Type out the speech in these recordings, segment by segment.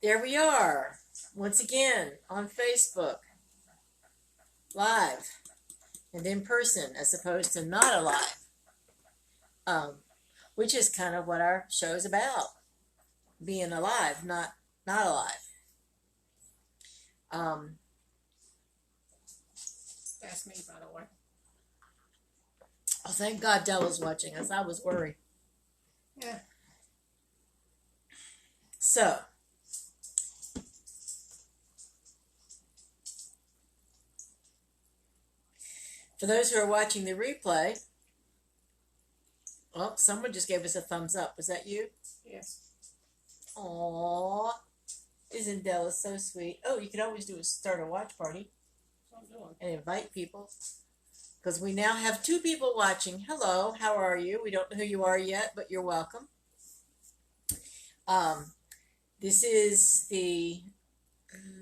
There we are, once again, on Facebook, live and in person, as opposed to not alive, which is kind of what our show's about, being alive, not alive. That's me, by the way. Oh, thank God Della's watching us. I was worried. Yeah. So, for those who are watching the replay, well, someone just gave us a thumbs up. Was that you? Yes. Aww. Isn't Della so sweet? Oh, you can always start a watch party That's what I'm doing. and invite people. Because we now have 2 people watching. Hello, how are you? We don't know who you are yet, but you're welcome. This is the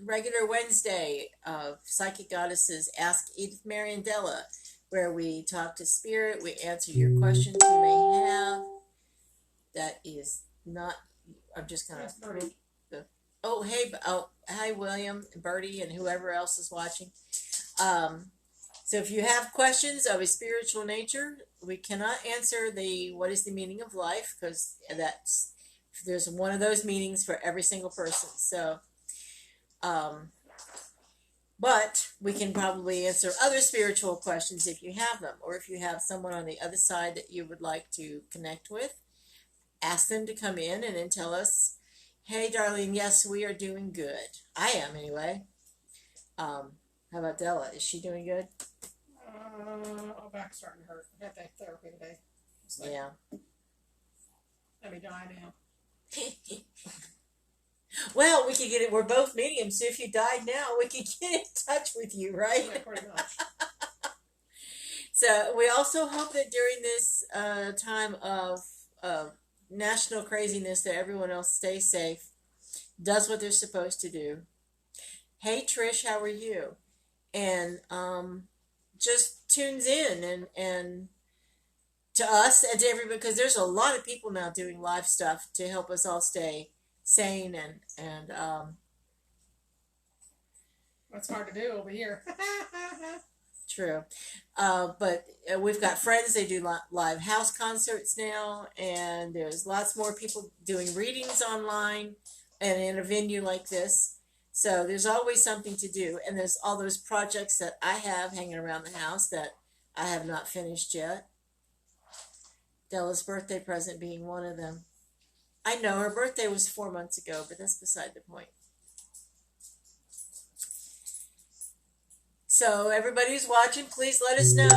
regular Wednesday of Psychic Goddesses Ask Edith, Mary, and Della, where we talk to Spirit, we answer your questions you may have. That is not, I'm just going to... Oh, hey, hi, William, and Bertie, and whoever else is watching. So if you have questions of a spiritual nature, we cannot answer what is the meaning of life, because there's one of those meanings for every single person. So, but we can probably answer other spiritual questions if you have them, or if you have someone on the other side that you would like to connect with, ask them to come in and then tell us, hey, darling, yes, we are doing good. I am, anyway. How about Della? Is she doing good? My back's starting to hurt. I had that therapy today. Yeah. Let me die now. Well, we could get it. We're both mediums, so if you died now, we could get in touch with you, right? Yeah, pretty much. So we also hope that during this time of national craziness, that everyone else stays safe, does what they're supposed to do. Hey, Trish, how are you? And just tunes in and to us and to everybody, because there's a lot of people now doing live stuff to help us all stay sane and That's hard to do over here. true. But we've got friends, they do live house concerts now, and there's lots more people doing readings online and in a venue like this. So there's always something to do, and there's all those projects that I have hanging around the house that I have not finished yet. Della's birthday present being one of them. I know her birthday was 4 months ago, but that's beside the point. So everybody who's watching, please let us know.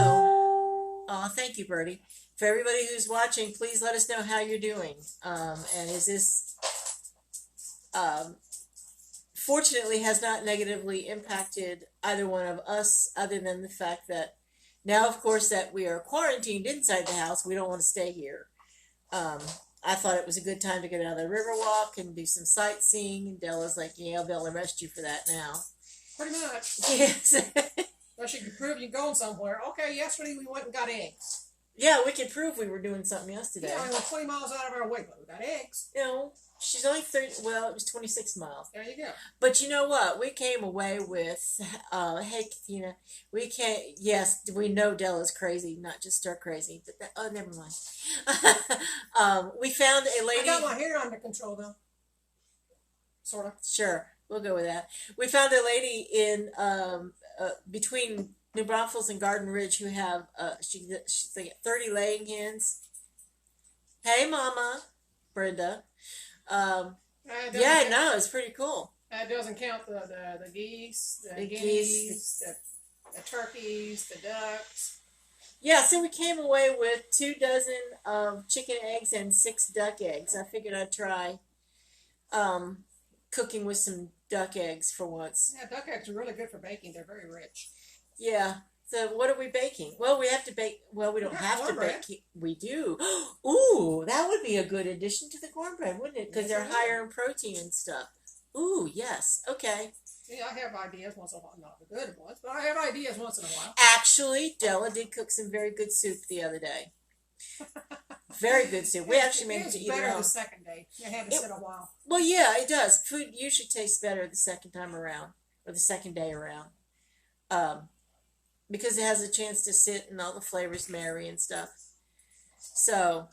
Oh, thank you, Bertie. For everybody who's watching, please let us know how you're doing. And is this... fortunately has not negatively impacted either one of us, other than the fact that now, of course, that we are quarantined inside the house, we don't want to stay here. I thought it was a good time to get out of the Riverwalk and do some sightseeing, and Della's like, yeah, they'll arrest you for that now. Pretty much. Yes. Unless you can prove you're going somewhere. Okay, yesterday we went and got eggs. Yeah, we could prove we were doing something yesterday. Yeah, we were 20 miles out of our way, but we got eggs. You know, she's only 30, well, it was 26 miles. There you go. But you know what? We came away with, hey, Katina, yes, we know Della's crazy, not just stir crazy. But oh, never mind. We found a lady. I got my hair under control, though. Sort of. Sure, we'll go with that. We found a lady in, between New Braunfels and Garden Ridge who have, she's like 30 laying hens. Hey, Mama, Brenda. Yeah, I know, it's pretty cool. That doesn't count the geese, the geese, the turkeys, the ducks. Yeah, so we came away with 2 dozen of chicken eggs and 6 duck eggs. I figured I'd try cooking with some duck eggs for once. Yeah, duck eggs are really good for baking. They're very rich. Yeah. So what are we baking? Well, we have to bake. Well, we don't have to bake. We do. Ooh, that would be a good addition to the cornbread, wouldn't it? Because they're higher in protein and stuff. Ooh, yes. Okay. See, I have ideas once in a while. Not the good ones, but I have ideas once in a while. Actually, Della did cook some very good soup the other day. Very good soup. We actually made it it was to eat better at the home. second day. It had to sit a while. Well, yeah, it does. Food usually tastes better the second time around, or the second day around, um, because it has a chance to sit and all the flavors marry and stuff. So,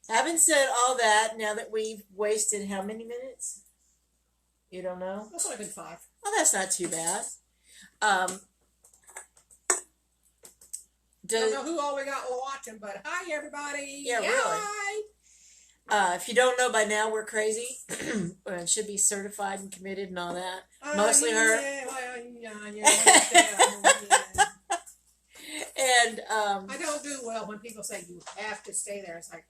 having said all that, now that we've wasted how many minutes? You don't know? That's only been 5. Oh, that's not too bad. Um, I don't know who all we got watching, but hi everybody. Yeah, really. Hi. If you don't know by now, we're crazy. And should be certified and committed and all that. Mostly her. And I don't do well when people say you have to stay there. It's like,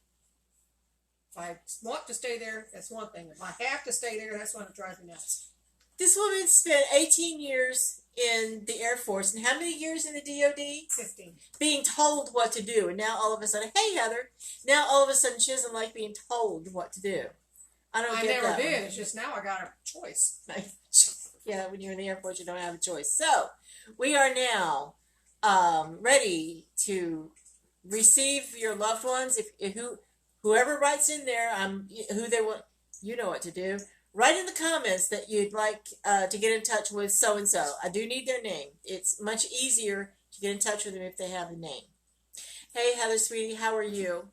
if I want to stay there, that's one thing. If I have to stay there, that's when it drives me nuts. this woman spent 18 years in the Air Force and how many years in the DOD? 15. Being told what to do. And now all of a sudden, hey Heather, now all of a sudden she doesn't like being told what to do. I never did. It's just now I got a choice. Yeah, when you're in the Air Force, you don't have a choice. So, we are now ready to receive your loved ones. Whoever writes in there, who they want, you know what to do. Write in the comments that you'd like to get in touch with so and so. I do need their name. It's much easier to get in touch with them if they have a name. Hey Heather, sweetie, how are you?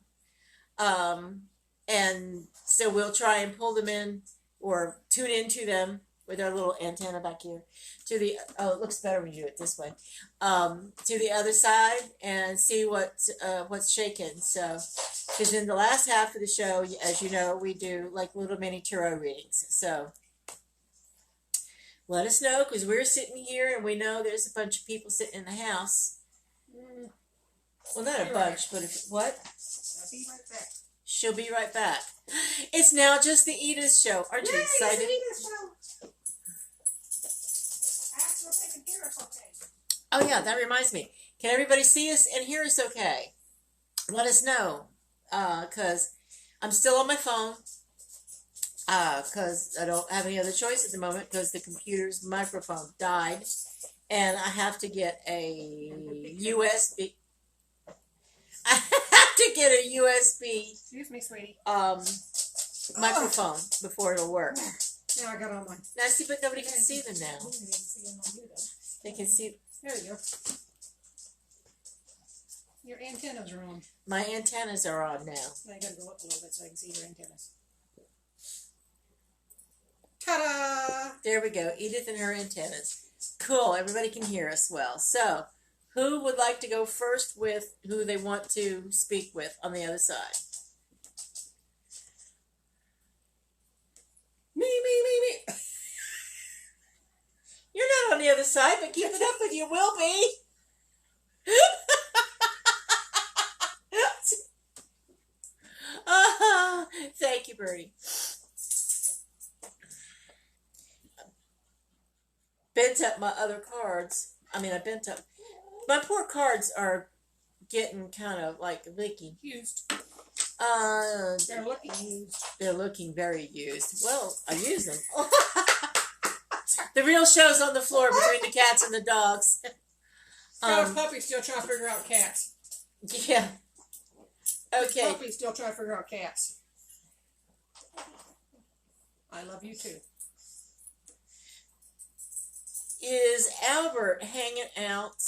And so we'll try and pull them in or tune into them with our little antenna back here to the, it looks better when you do it this way, to the other side and see what's shaking. So, because in the last half of the show, as you know, we do like little mini tarot readings. So let us know, because we're sitting here and we know there's a bunch of people sitting in the house. Well, not a bunch, but what? I'll be right back. She'll be right back. It's now just the Edith show. Aren't you excited? Oh yeah, that reminds me. Can everybody see us and hear us okay? Let us know. Because I'm still on my phone. Because I don't have any other choice at the moment because the computer's microphone died. And I have to get a USB. I have to get a USB. Excuse me, sweetie. Microphone before it'll work. Now I got on mine. Now see, but nobody can see them now. They can see. There you go. Your antennas are on. My antennas are on now. Now you gotta go up a little bit so I can see your antennas. Ta-da! There we go. Edith and her antennas. Cool. Everybody can hear us well. So, who would like to go first with who they want to speak with on the other side? Me. You're not on the other side, but keep it up and you will be. Thank you, Bertie. Bent up my other cards. I bent up. My poor cards are getting kind of like leaky. Used. They're looking used. They're looking very used. Well, I use them. The real show's on the floor between the cats and the dogs. Got a puppy still trying to figure out cats. Yeah. Okay. Puppy still trying to figure out cats. I love you too. Is Albert hanging out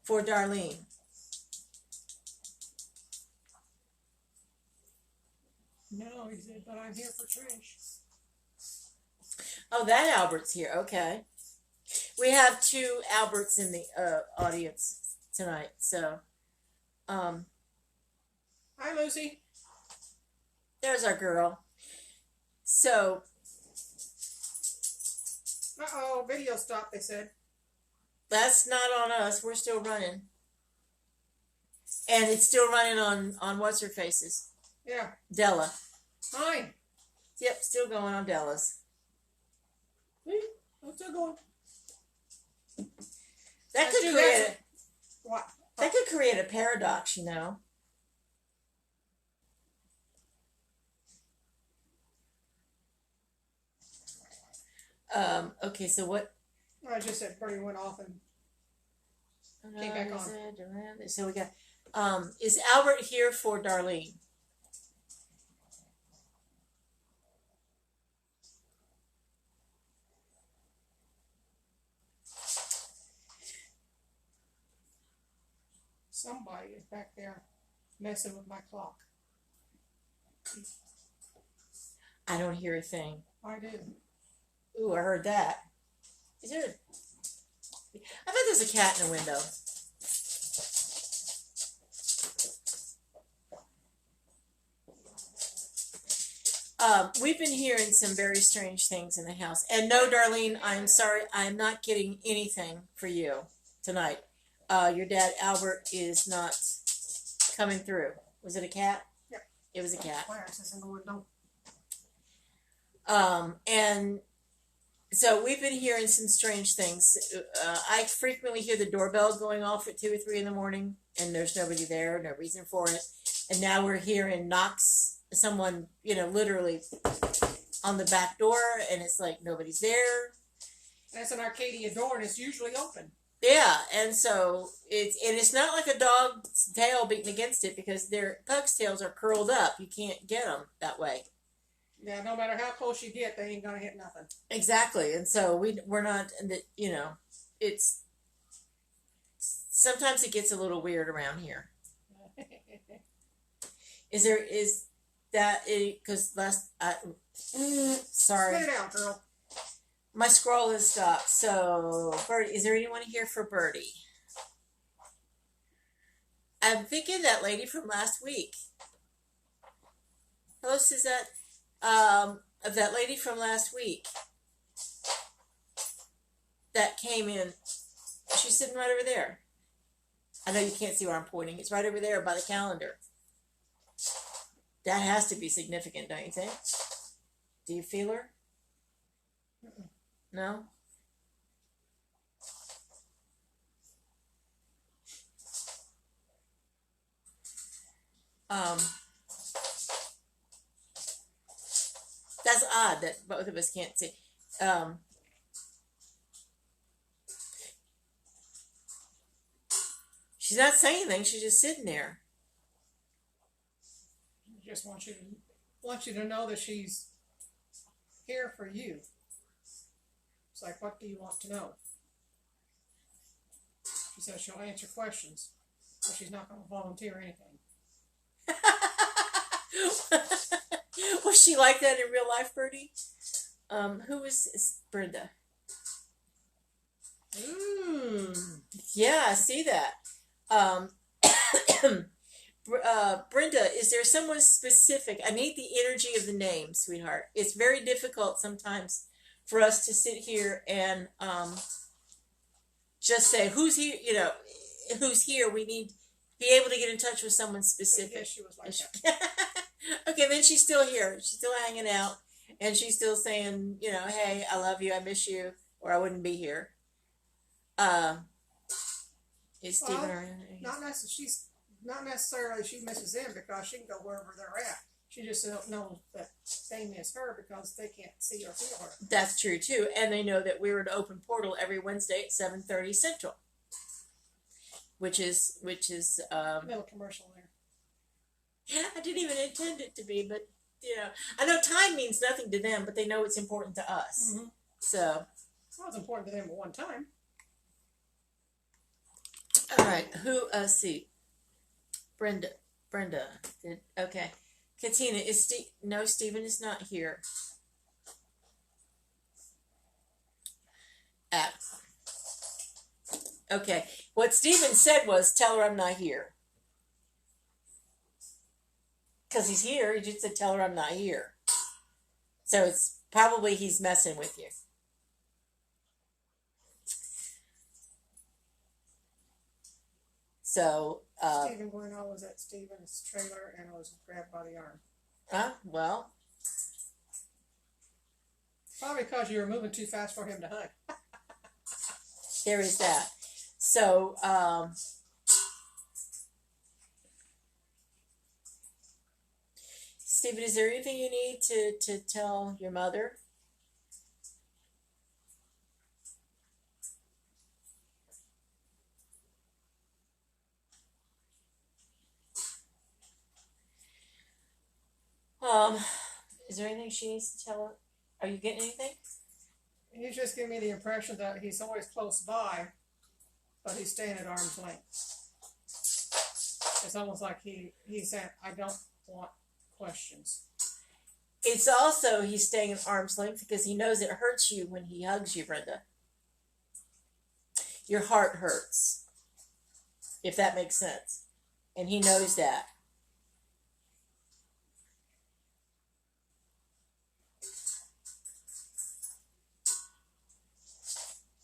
for Darlene? No, he said, but I'm here for Trish. Oh, that Albert's here. Okay. We have 2 Alberts in the audience tonight. So, Hi, Lucy. there's our girl. So, Uh-oh, video stopped, they said. that's not on us. We're still running. And it's still running on what's her faces? Yeah. Della. Fine. Yep, still going on Della's. I'm still going. That could create What? that could create a paradox, you know. Okay, so what? I just said Bertie went off and came back on. So we got Is Albert here for Darlene? Somebody is back there messing with my clock. I don't hear a thing. I do. Ooh, I heard that. Is there? I thought there's a cat in the window. We've been hearing some very strange things in the house. And no, Darlene, I'm sorry, I'm not getting anything for you tonight. Your dad, Albert, is not coming through. Was it a cat? Yep. It was a cat. Clarence is in the window. And so we've been hearing some strange things. I frequently hear the doorbell going off at 2 or 3 in the morning, and there's nobody there, no reason for it. And now we're hearing knocks, someone, literally on the back door, and it's like nobody's there. That's an Arcadia door, and it's usually open. Yeah, and so it's not like a dog's tail beating against it, because their pug's tails are curled up. You can't get them that way. Yeah, no matter how close you get, they ain't gonna hit nothing. Exactly, and so we're not, it's sometimes it gets a little weird around here. Is that because sorry, Spit it out, girl. my scroll has stopped. So Birdie, is there anyone here for Birdie? I'm thinking that lady from last week. Hello, Suzette. Of that lady from last week that came in. She's sitting right over there. I know you can't see where I'm pointing. It's right over there by the calendar. That has to be significant, don't you think? Do you feel her? No? That's odd that both of us can't see. She's not saying anything. She's just sitting there. I just want you to know that she's here for you. It's like, what do you want to know? She says she'll answer questions, but she's not going to volunteer anything. Was she like that in real life, Birdie? Who was Brenda? Yeah, I see that. Brenda, is there someone specific? I need the energy of the name, sweetheart. It's very difficult sometimes for us to sit here and just say, who's here, who's here. We need to be able to get in touch with someone specific. Yes, she was like that. Okay, then she's still here. She's still hanging out. And she's still saying, hey, I love you, I miss you, or I wouldn't be here. Is Stephen around? Not necessarily she misses them because she can go wherever they're at. She just don't know that they miss her because they can't see or feel her. That's true too, and they know that we're an open portal every Wednesday at 7:30 Central, which is Little commercial there. I didn't even intend it to be, but I know time means nothing to them, but they know it's important to us. Mm-hmm. So it was important to them at one time. All right, who? See, Brenda. Okay, Katina is no, Stephen is not here. Okay, what Stephen said was, tell her I'm not here. Because he's here, he just said, tell her I'm not here. So it's probably he's messing with you. So, Stephen Guerno was at Stephen's trailer and was grabbed by the arm. Well. Probably because you were moving too fast for him to hug. There is that. So, Stephen, is there anything you need to tell your mother? Um, is there anything she needs to tell her? Are you getting anything? He's just giving me the impression that he's always close by, but he's staying at arm's length. It's almost like he's saying, I don't want questions. It's also he's staying at arm's length because he knows it hurts you when he hugs you, Brenda. Your heart hurts, if that makes sense. And he knows that.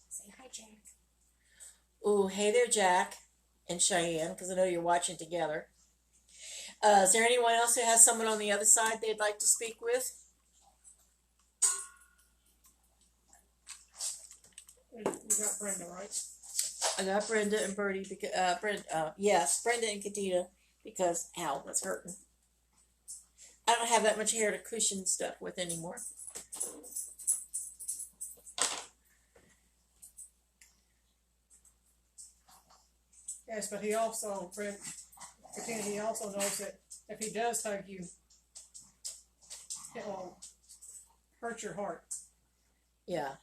Say hi, Jack. Ooh, hey there, Jack and Cheyenne, because I know you're watching together. Is there anyone else who has someone on the other side they'd like to speak with? You got Brenda, right? I got Brenda and Bertie, because, yes, Brenda and Katina, because, ow, that's hurting. I don't have that much hair to cushion stuff with anymore. Yes, but he also, Katina, he also knows that if he does hug you, it will hurt your heart. Yeah.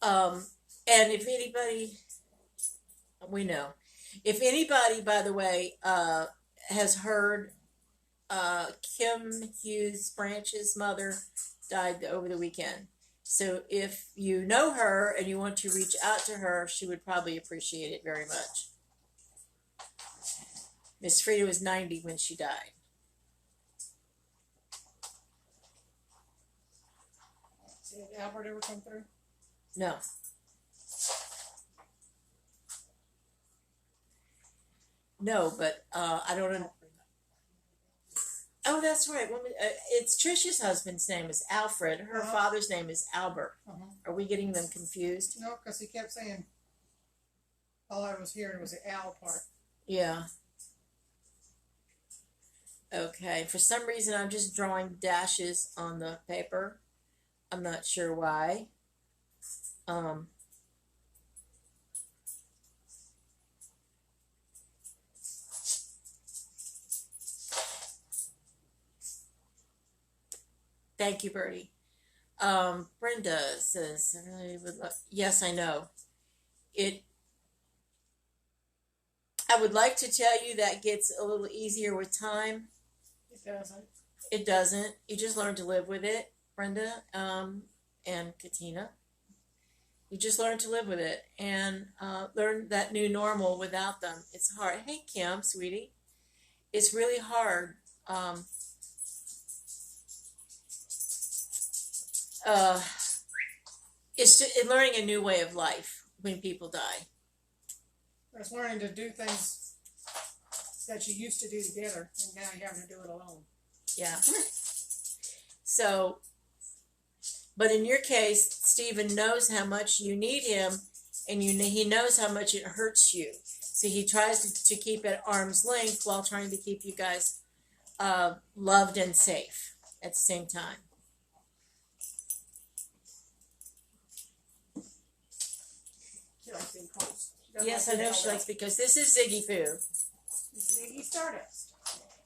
And if anybody, we know, if anybody, by the way, has heard, Kim Hughes Branch's mother died over the weekend. So if you know her and you want to reach out to her, she would probably appreciate it very much. Miss Frida was 90 when she died. Did Albert ever come through? No. No, but I don't know. Oh, that's right. It's Trisha's husband's name is Alfred. Her father's name is Albert. Are we getting them confused? No, because he kept saying, all I was hearing was the Al part. Yeah. Okay. For some reason, I'm just drawing dashes on the paper. I'm not sure why. Thank you, Bertie. Brenda says, I really would love. Yes, I know. I would like to tell you that gets a little easier with time. It doesn't. It doesn't. You just learn to live with it, Brenda, and Katina. You just learn to live with it and learn that new normal without them. It's hard. Hey, Kim, sweetie. It's really hard. It's learning a new way of life when people die. It's learning to do things that you used to do together, and now you're having to do it alone. Yeah. So, but in your case, Stephen knows how much you need him, and he knows how much it hurts you. So he tries to keep at arm's length while trying to keep you guys loved and safe at the same time. She likes being close. Yes, I know she likes, because this is Ziggy Poo. Ziggy Stardust.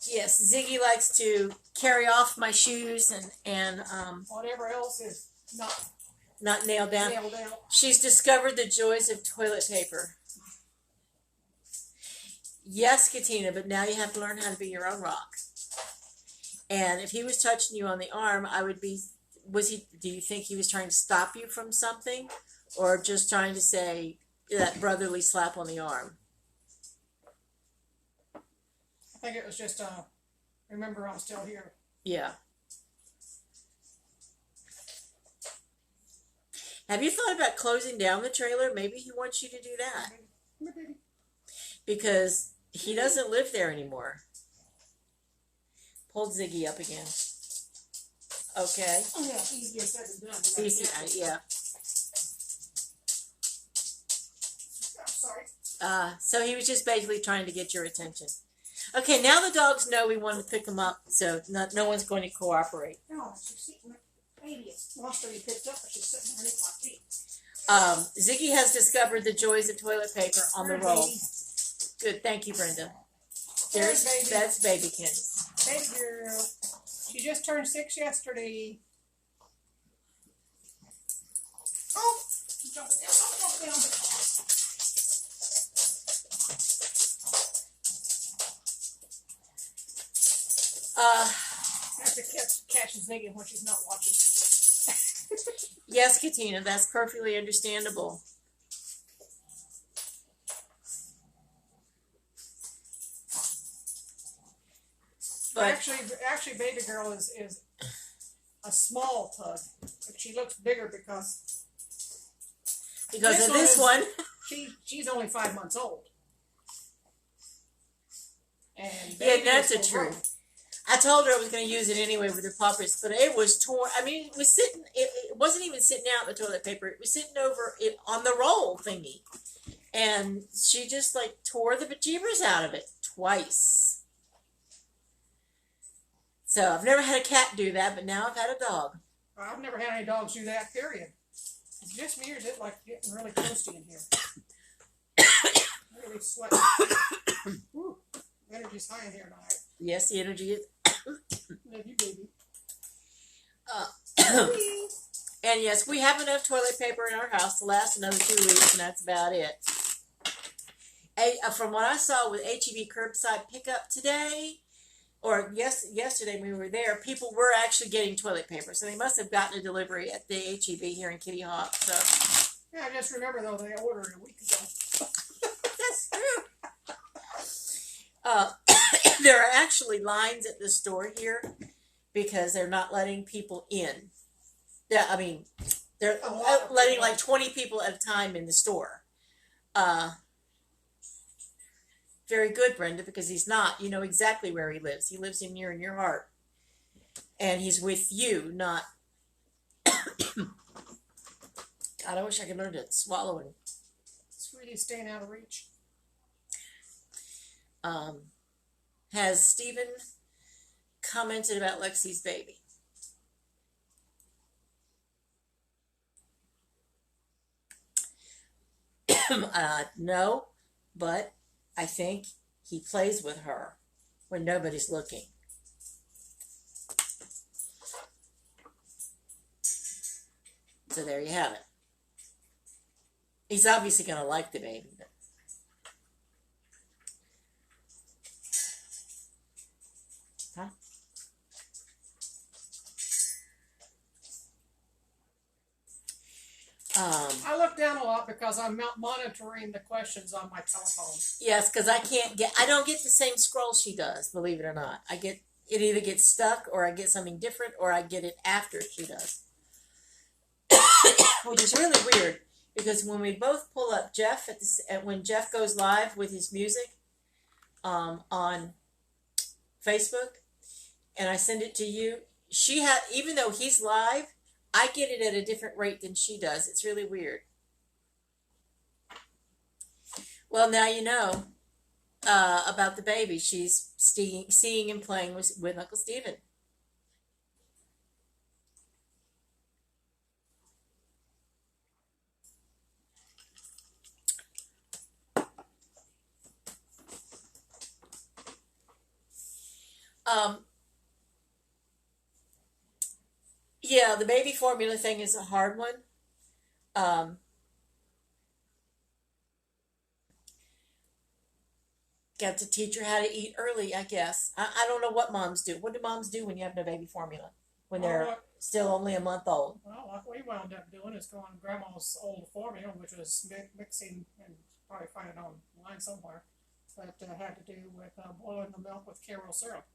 Yes, Ziggy likes to carry off my shoes and whatever else is not nailed down. nailed down. She's discovered the joys of toilet paper. Yes, Katina, but now you have to learn how to be your own rock. And if he was touching you on the arm, do you think he was trying to stop you from something, or just trying to say that brotherly slap on the arm? I think it was just, remember I'm still here. Yeah. Have you thought about closing down the trailer? Maybe he wants you to do that. Maybe. Because he doesn't live there anymore. Pull Ziggy up again. Okay. Oh, yeah, easier said than done. Easy, yeah. I'm sorry. So he was just basically trying to get your attention. Okay, now the dogs know we want to pick them up, so no one's going to cooperate. No, she's sitting, baby, it's lost her, you picked up, but she's sitting underneath my feet. Ziggy has discovered the joys of toilet paper on the roll. Baby. Good, thank you, Brenda. There's baby. that's baby Candace. Baby girl. She just turned 6 yesterday. Oh! Jump down. I have to catch Ziggy when she's not watching. Yes, Katina, that's perfectly understandable. But actually, baby girl is a small pug. She looks bigger because of this one. She's only 5 months old. And Yeah, that's the truth. I told her I was going to use it anyway with the poppers, but it was torn. I mean, it was sitting. It wasn't even sitting out in the toilet paper. It was sitting over it on the roll thingy, and she just like tore the bejeebers out of it twice. So I've never had a cat do that, but now I've had a dog. I've never had any dogs do that. Period. It's just me, or is it like getting really toasty in here? Really sweating. Woo. Energy's high in here tonight. Yes, the energy is. Love you, baby. And yes, we have enough toilet paper in our house to last another 2 weeks, and that's about it. From what I saw with HEB curbside pickup today, or yesterday when we were there, people were actually getting toilet paper, so they must have gotten a delivery at the HEB here in Kitty Hawk. So yeah, I just remember though they ordered a week ago. That's true. There are actually lines at the store here because they're not letting people in. Yeah, I mean, they're letting like 20 people at a time in the store. Very good, Brenda, because he's not. You know exactly where he lives. He lives in your heart. And he's with you, not... God, I wish I could learn to swallow and... Sweetie, staying out of reach. Has Stephen commented about Lexi's baby? No, but I think he plays with her when nobody's looking. So there you have it. He's obviously going to like the baby. But... Huh? I look down a lot because I'm monitoring the questions on my telephone. Yes, because I don't get the same scroll she does, believe it or not. It either gets stuck or I get something different or I get it after she does. Which is really weird because when we both pull up Jeff when Jeff goes live with his music on Facebook and I send it to you, even though he's live, I get it at a different rate than she does. It's really weird. Well, now you know about the baby. She's seeing and playing with Uncle Stephen. Yeah, the baby formula thing is a hard one. Got to teach her how to eat early, I guess. I don't know what moms do. What do moms do when you have no baby formula? When they're still only a month old? Well, what we wound up doing is going to Grandma's old formula, which was mixing, and probably find it online somewhere, but had to do with boiling the milk with Karo syrup.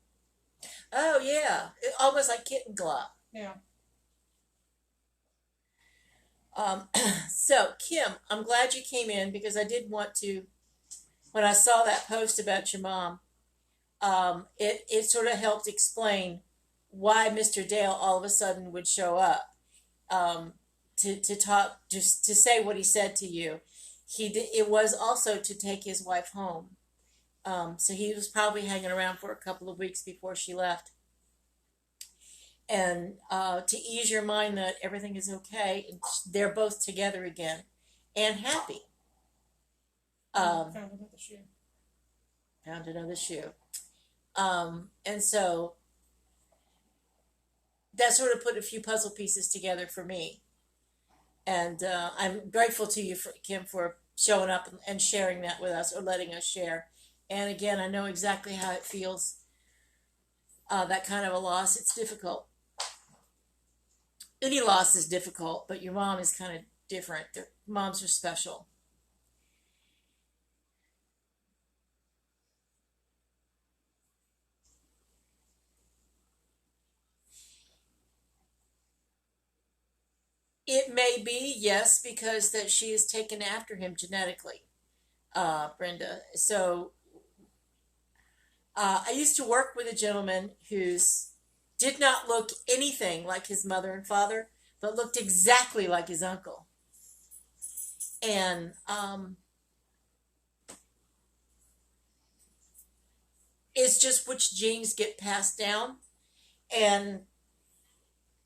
Oh, yeah. Almost like kitten glop. Yeah. So, Kim, I'm glad you came in because I did want to, when I saw that post about your mom, it sort of helped explain why Mr. Dale all of a sudden would show up to talk, just to say what he said to you. It was also to take his wife home. So he was probably hanging around for a couple of weeks before she left. And to ease your mind that everything is okay, and they're both together again and happy. Found another shoe. Found another shoe. And so that sort of put a few puzzle pieces together for me. And I'm grateful to you, Kim, for showing up and sharing that with us, or letting us share. And again, I know exactly how it feels. That kind of a loss, it's difficult. Any loss is difficult, but your mom is kind of different. Their moms are special. It may be, yes, because that she is taken after him genetically, Brenda. So I used to work with a gentleman who's did not look anything like his mother and father, but looked exactly like his uncle. And it's just which genes get passed down. And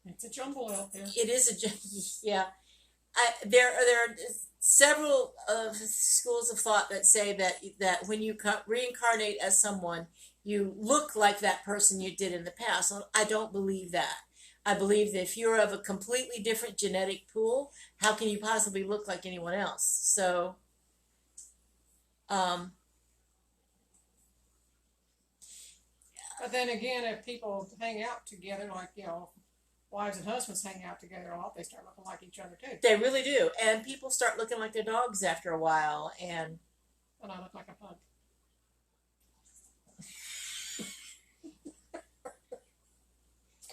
It's a jumble out there. it is yeah. There are several schools of thought that say that when you reincarnate as someone, you look like that person you did in the past. Well, I don't believe that. I believe that if you're of a completely different genetic pool, how can you possibly look like anyone else? So, um, But then again, if people hang out together, like, wives and husbands hang out together a lot, they start looking like each other too. they really do, and people start looking like their dogs after a while. And And I look like a pug.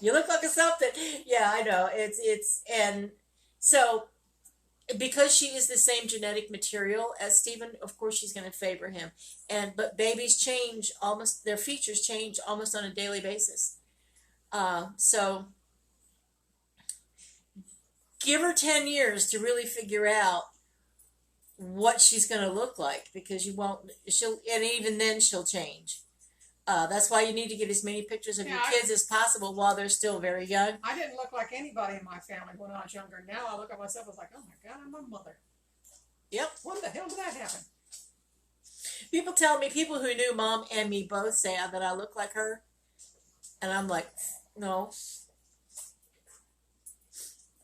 you look like a something. Yeah, I know. It's and so because she is the same genetic material as Stephen, of course she's going to favor him. But babies change almost, their features change almost on a daily basis. So give her 10 years to really figure out what she's going to look like, because and even then she'll change. That's why you need to get as many pictures of your kids as possible while they're still very young. I didn't look like anybody in my family when I was younger. Now I look at myself, I was like, oh my God, I'm my mother. Yep. When the hell did that happen? People tell me, people who knew mom and me both say that I look like her. And I'm like, no.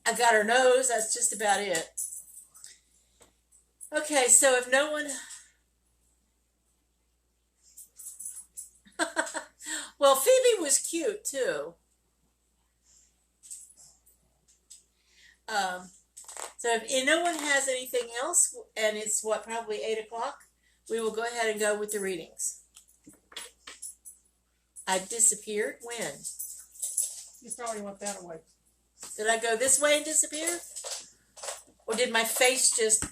I got her nose, that's just about it. Okay, so if no one... Well, Phoebe was cute too. So if no one has anything else, and it's probably 8 o'clock, we will go ahead and go with the readings. I disappeared when? You probably went that way. Did I go this way and disappear? Or did my face just...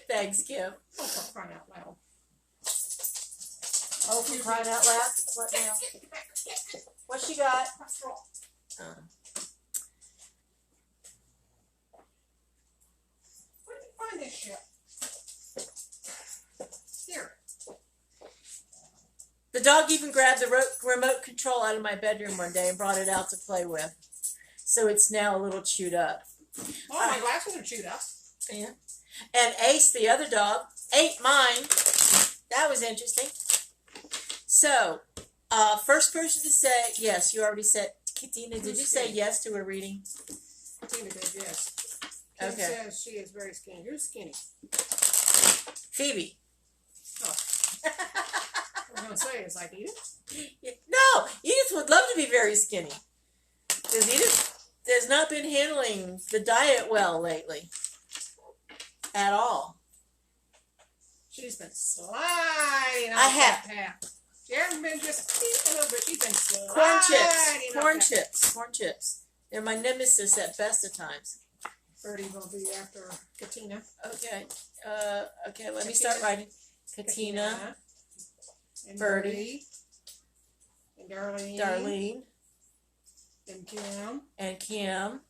Thanks, Kim. Oh, for crying out loud. Oh, for crying out loud? What now? What she got? Where did you find this shit? Here. The dog even grabbed the remote control out of my bedroom one day and brought it out to play with. So it's now a little chewed up. Oh, my glasses are chewed up. Yeah. And Ace, the other dog, ate mine. That was interesting. So, first person to say, yes, you already said, Katina, did you say yes to a reading? Tina did, yes. Kim Okay. says she is very skinny. Who's skinny? Phoebe. Oh. I was going to say, it's like Edith. No, Edith would love to be very skinny. Because Edith has not been handling the diet well lately. At all. She's been sliding off I have. that path. She hasn't been just keeping them, but she's been sliding Corn off that. corn chips. They're my nemesis at best of times. Birdie will be after Katina. Okay. Okay, let me start writing. Katina, And Birdie. And Darlene. Darlene, And Kim. and Kim.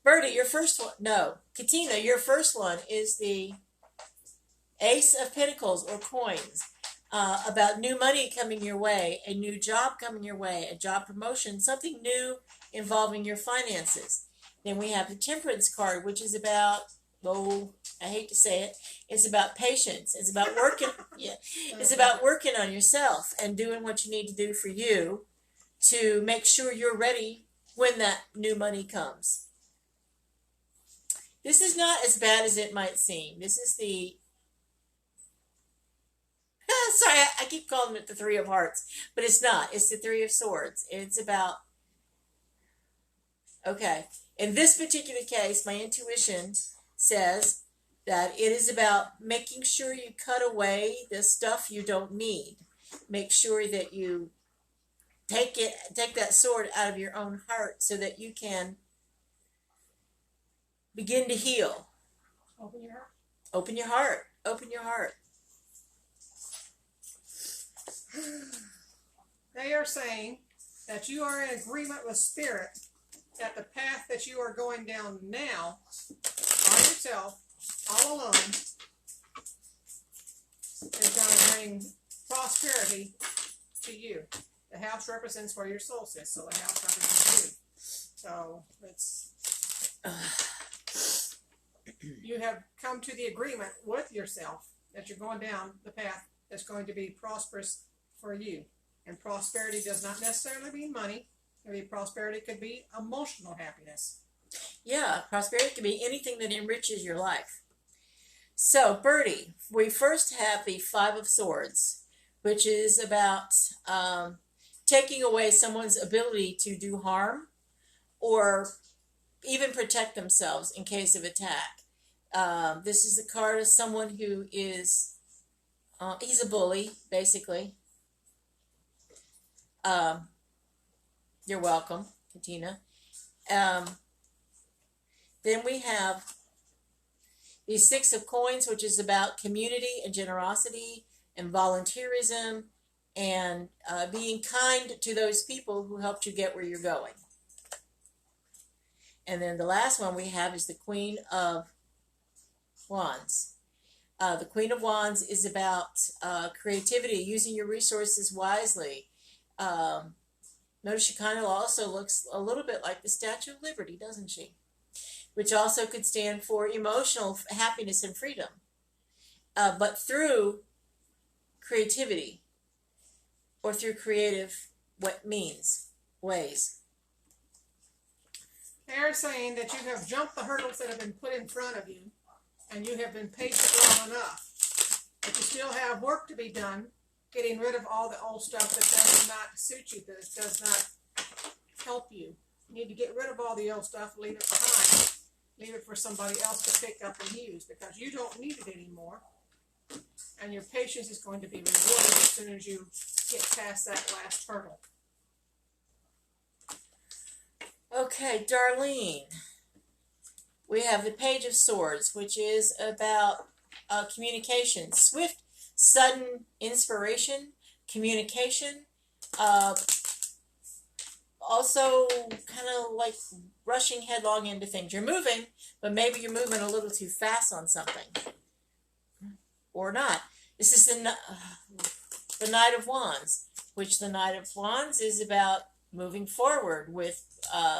Birdie, your first one. No. Katina, your first one is the Ace of Pentacles, or coins. About new money coming your way, a new job coming your way, a job promotion, something new involving your finances. Then we have the Temperance card, which is about oh, I hate to say it, it's about patience. It's about working. Yeah, it's about working on yourself and doing what you need to do for you to make sure you're ready when that new money comes. This is not as bad as it might seem. This is the sorry, I keep calling it the Three of Hearts, but it's not. It's the Three of Swords. It's about okay. In this particular case, my intuition says that it is about making sure you cut away the stuff you don't need. Make sure that you take that sword out of your own heart so that you can begin to heal. Open your heart. Open your heart. Open your heart. They are saying that you are in agreement with Spirit that the path that you are going down now, by yourself, all alone, is going to bring prosperity to you. The house represents where your soul sits, so the house represents you. So it's you have come to the agreement with yourself that you're going down the path that's going to be prosperous for you. And prosperity does not necessarily mean money. Maybe prosperity could be emotional happiness. Yeah, prosperity can be anything that enriches your life. So, Birdie, we first have the Five of Swords, which is about taking away someone's ability to do harm or even protect themselves in case of attack. This is the card of someone who is, he's a bully, basically. You're welcome, Katina. Then we have the Six of Coins, which is about community and generosity and volunteerism and being kind to those people who helped you get where you're going. And then the last one we have is the Queen of Wands. The Queen of Wands is about creativity, using your resources wisely. Notice she kind of also looks a little bit like the Statue of Liberty, doesn't she? Which also could stand for emotional happiness and freedom, but through creativity or through creative ways. They're saying that you have jumped the hurdles that have been put in front of you, and you have been patient long enough. But you still have work to be done, getting rid of all the old stuff that does not suit you, that does not help you. You need to get rid of all the old stuff, leave it behind. Leave it for somebody else to pick up and use, because you don't need it anymore. And your patience is going to be rewarded as soon as you get past that last hurdle. Okay, Darlene. We have the Page of Swords, which is about communication. Swift, sudden inspiration, communication. Also kind of like rushing headlong into things. You're moving, but maybe you're moving a little too fast on something. Or not. This is the Knight of Wands, which the Knight of Wands is about moving forward with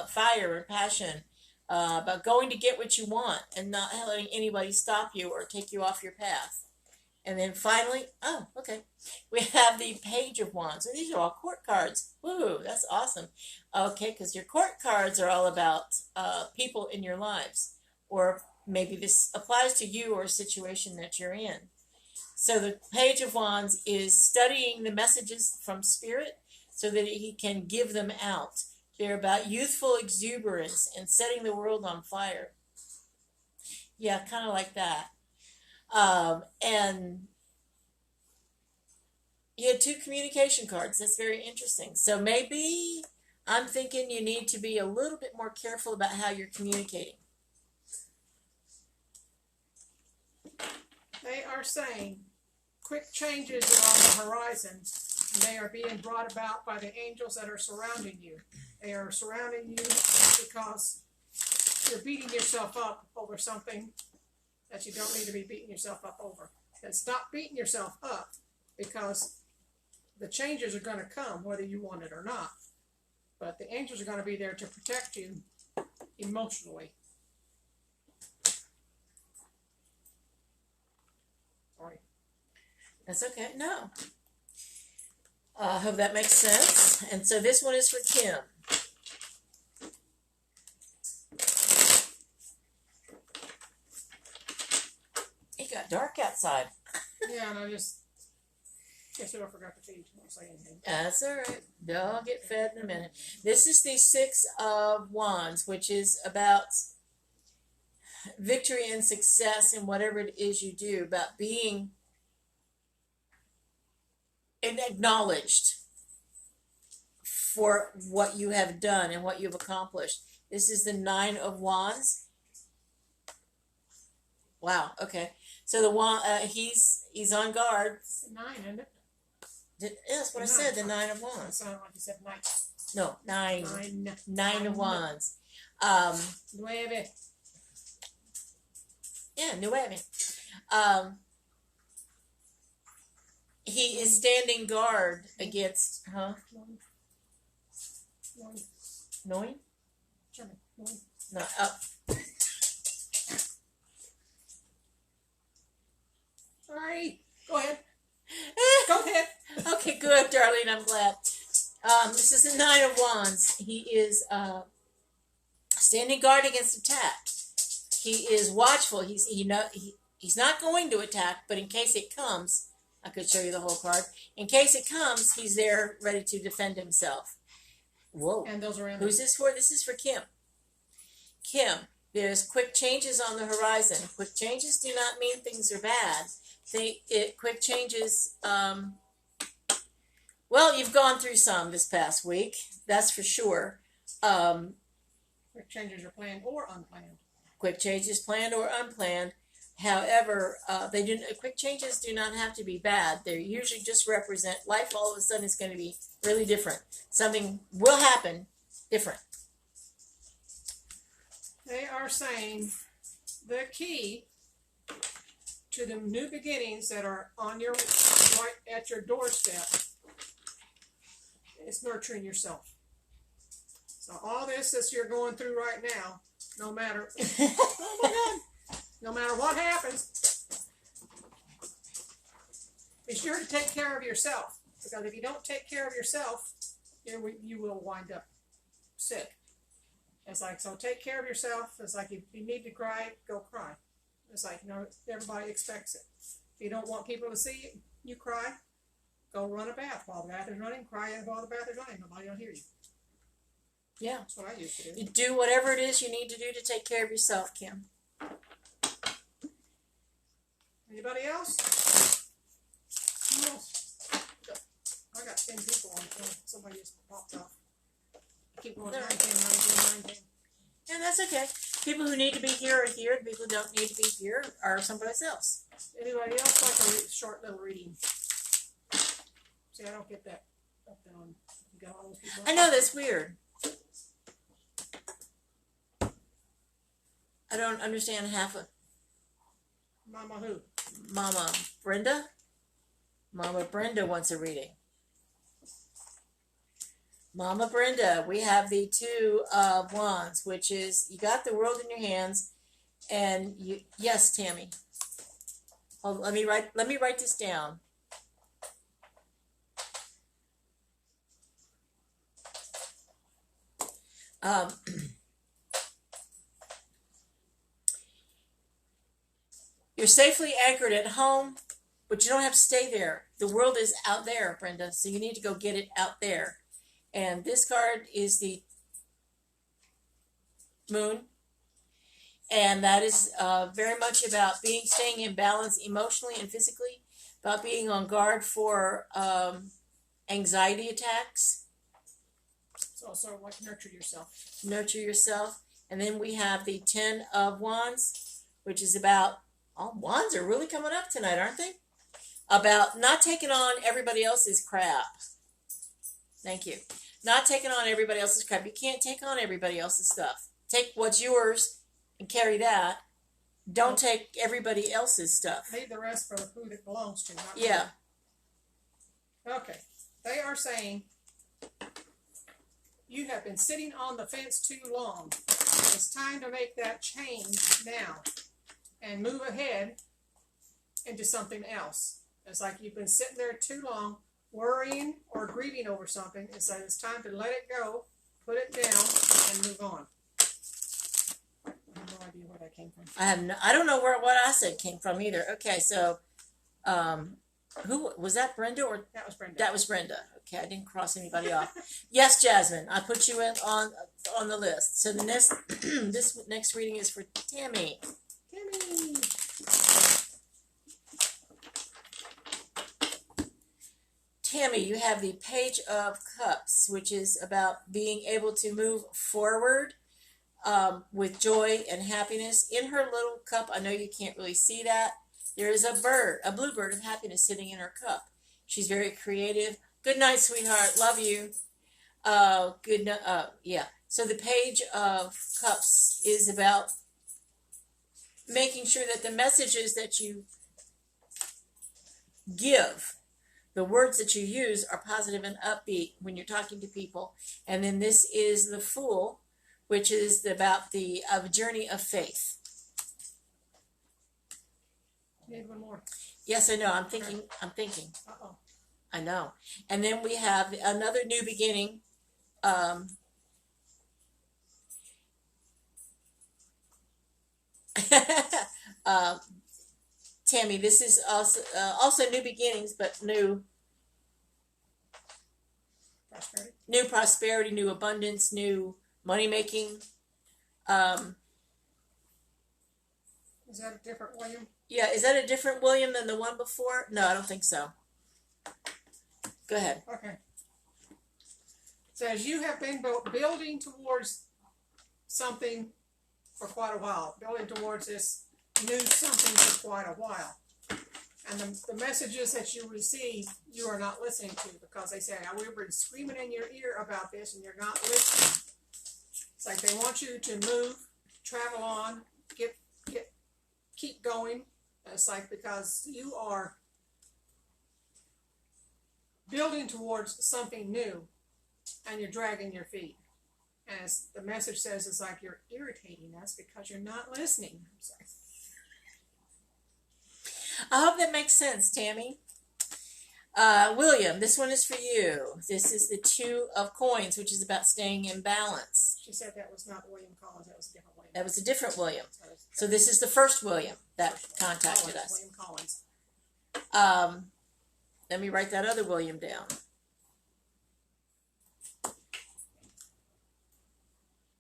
fire and passion, about going to get what you want and not letting anybody stop you or take you off your path. And then finally, oh, okay, we have the Page of Wands. So these are all court cards. Woo, that's awesome. Okay, because your court cards are all about people in your lives. Or maybe this applies to you or a situation that you're in. So the Page of Wands is studying the messages from Spirit so that he can give them out. They're about youthful exuberance and setting the world on fire. Yeah, kind of like that. And you had two communication cards. That's very interesting. So maybe I'm thinking you need to be a little bit more careful about how you're communicating. They are saying quick changes are on the horizon, and they are being brought about by the angels that are surrounding you. They are surrounding you because you're beating yourself up over something that you don't need to be beating yourself up over. And stop beating yourself up, because the changes are going to come whether you want it or not. But the angels are going to be there to protect you emotionally. Sorry. That's okay. No. I hope that makes sense. And so this one is for Kim. It got dark outside. Yeah, and I guess I forgot to feed. I won't say anything. That's all right. They'll get fed in a minute. This is the Six of Wands, which is about victory and success in whatever it is you do, about being acknowledged for what you have done and what you've accomplished. This is the Nine of Wands. Wow. Okay. So the wand, he's on guard. It's 9, isn't it? That's what I said. The Nine of Wands. It sounded like you said 9. No, nine. 9 of Wands. 9. Yeah, nueve. He is standing guard against, huh? 9. Nine? German. 9. No, Sorry. Go ahead. Go ahead. Okay, good, darling. I'm glad. This is the Nine of Wands. He is standing guard against attack. He is watchful. He's not going to attack, but in case it comes, I could show you the whole card. In case it comes, he's there ready to defend himself. Whoa. And those around. Who's this for? This is for Kim. Kim, there's quick changes on the horizon. Quick changes do not mean things are bad. Quick changes, well, you've gone through some this past week. That's for sure. Quick changes are planned or unplanned. Quick changes, planned or unplanned. However, quick changes do not have to be bad. They usually just represent life all of a sudden is going to be really different. Something will happen different. They are saying the key to the new beginnings that are on your right at your doorstep is nurturing yourself. So all this that you're going through right now, no matter oh my God, no matter what happens, be sure to take care of yourself. Because if you don't take care of yourself, you will wind up sick. It's like, so take care of yourself. It's like if you need to cry, go cry. It's like, everybody expects it. If you don't want people to see you cry, go run a bath while the bath is running, cry while the bath is running. Nobody will hear you. Yeah. That's what I used to do. You do whatever it is you need to do to take care of yourself, Kim. Anybody else? Who else? I got 10 people on the phone. Somebody just popped off. Keep going, 19. And that's okay. People who need to be here are here. The people who don't need to be here are someplace else. Anybody else like a short little reading? See, I don't get that up down. You got all those people. I know that's weird. I don't understand half of Mama who? Mama Brenda. Mama Brenda wants a reading. Mama Brenda, we have the Two of Wands, which is you got the world in your hands, and you. Yes, Tammy. Hold, let me write this down. You're safely anchored at home, but you don't have to stay there. The world is out there, Brenda, so you need to go get it out there. And this card is the Moon, and that is very much about staying in balance emotionally and physically, about being on guard for anxiety attacks. It's also like nurture yourself. Nurture yourself. And then we have the Ten of Wands, which is about, wands are really coming up tonight, aren't they? About not taking on everybody else's crap. Thank you. Not taking on everybody else's crap. You can't take on everybody else's stuff. Take what's yours and carry that. Don't take everybody else's stuff. Leave the rest for who it belongs to. Not Yeah. me. Okay. They are saying you have been sitting on the fence too long. It's time to make that change now and move ahead into something else. It's like you've been sitting there too long, worrying or grieving over something. It's like it's time to let it go, put it down, and move on. I have no idea where that came from. I don't know what I said came from either. Okay, so, who was that? Brenda or That was Brenda. that was Brenda? Okay, I didn't cross anybody off. Yes, Jasmine, I put you in on the list. So the next this next reading is for Tammy. Timmy. Tammy, you have the Page of Cups, which is about being able to move forward with joy and happiness. In her little cup, I know you can't really see that, there is a bird, a bluebird of happiness sitting in her cup. She's very creative. Good night, sweetheart. Love you. Yeah. So the Page of Cups is about making sure that the messages that you give, the words that you use, are positive and upbeat when you're talking to people. And then this is the Fool, which is about the journey of faith. You need one more. Yes, I know. I'm thinking. Uh-oh. I know. And then we have another new beginning. Tammy, this is also new beginnings, but new prosperity, new abundance, new money making. Is that a different William? Yeah, is that a different William than the one before? No, I don't think so. Go ahead. Okay. It says you have been building towards something for quite a while, building towards this new something for quite a while. And the messages that you receive, you are not listening to, because they say, we've been screaming in your ear about this and you're not listening. It's like they want you to move, travel on, keep going. It's like because you are building towards something new and you're dragging your feet. As the message says, it's like you're irritating us because you're not listening. I'm sorry. I hope that makes sense, Tammy. William, this one is for you. This is the Two of Coins, which is about staying in balance. She said that was not William Collins, that was a different William. That was a different William. So this is the first William that contacted us. William Collins. Let me write that other William down.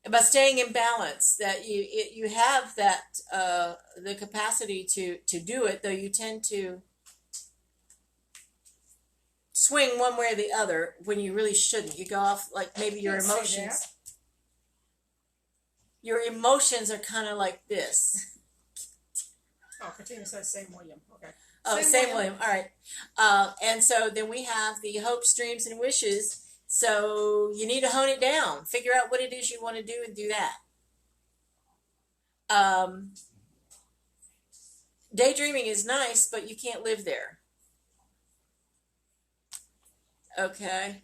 About staying in balance, that you have that the capacity to do it, though you tend to swing one way or the other when you really shouldn't. You go off like maybe your emotions. Your emotions are kind of like this. Oh, Katina says same William. Okay. Oh, same William. All right. And so then we have the hopes, dreams, and wishes. So you need to hone it down. Figure out what it is you want to do and do that. Daydreaming is nice, but you can't live there. Okay.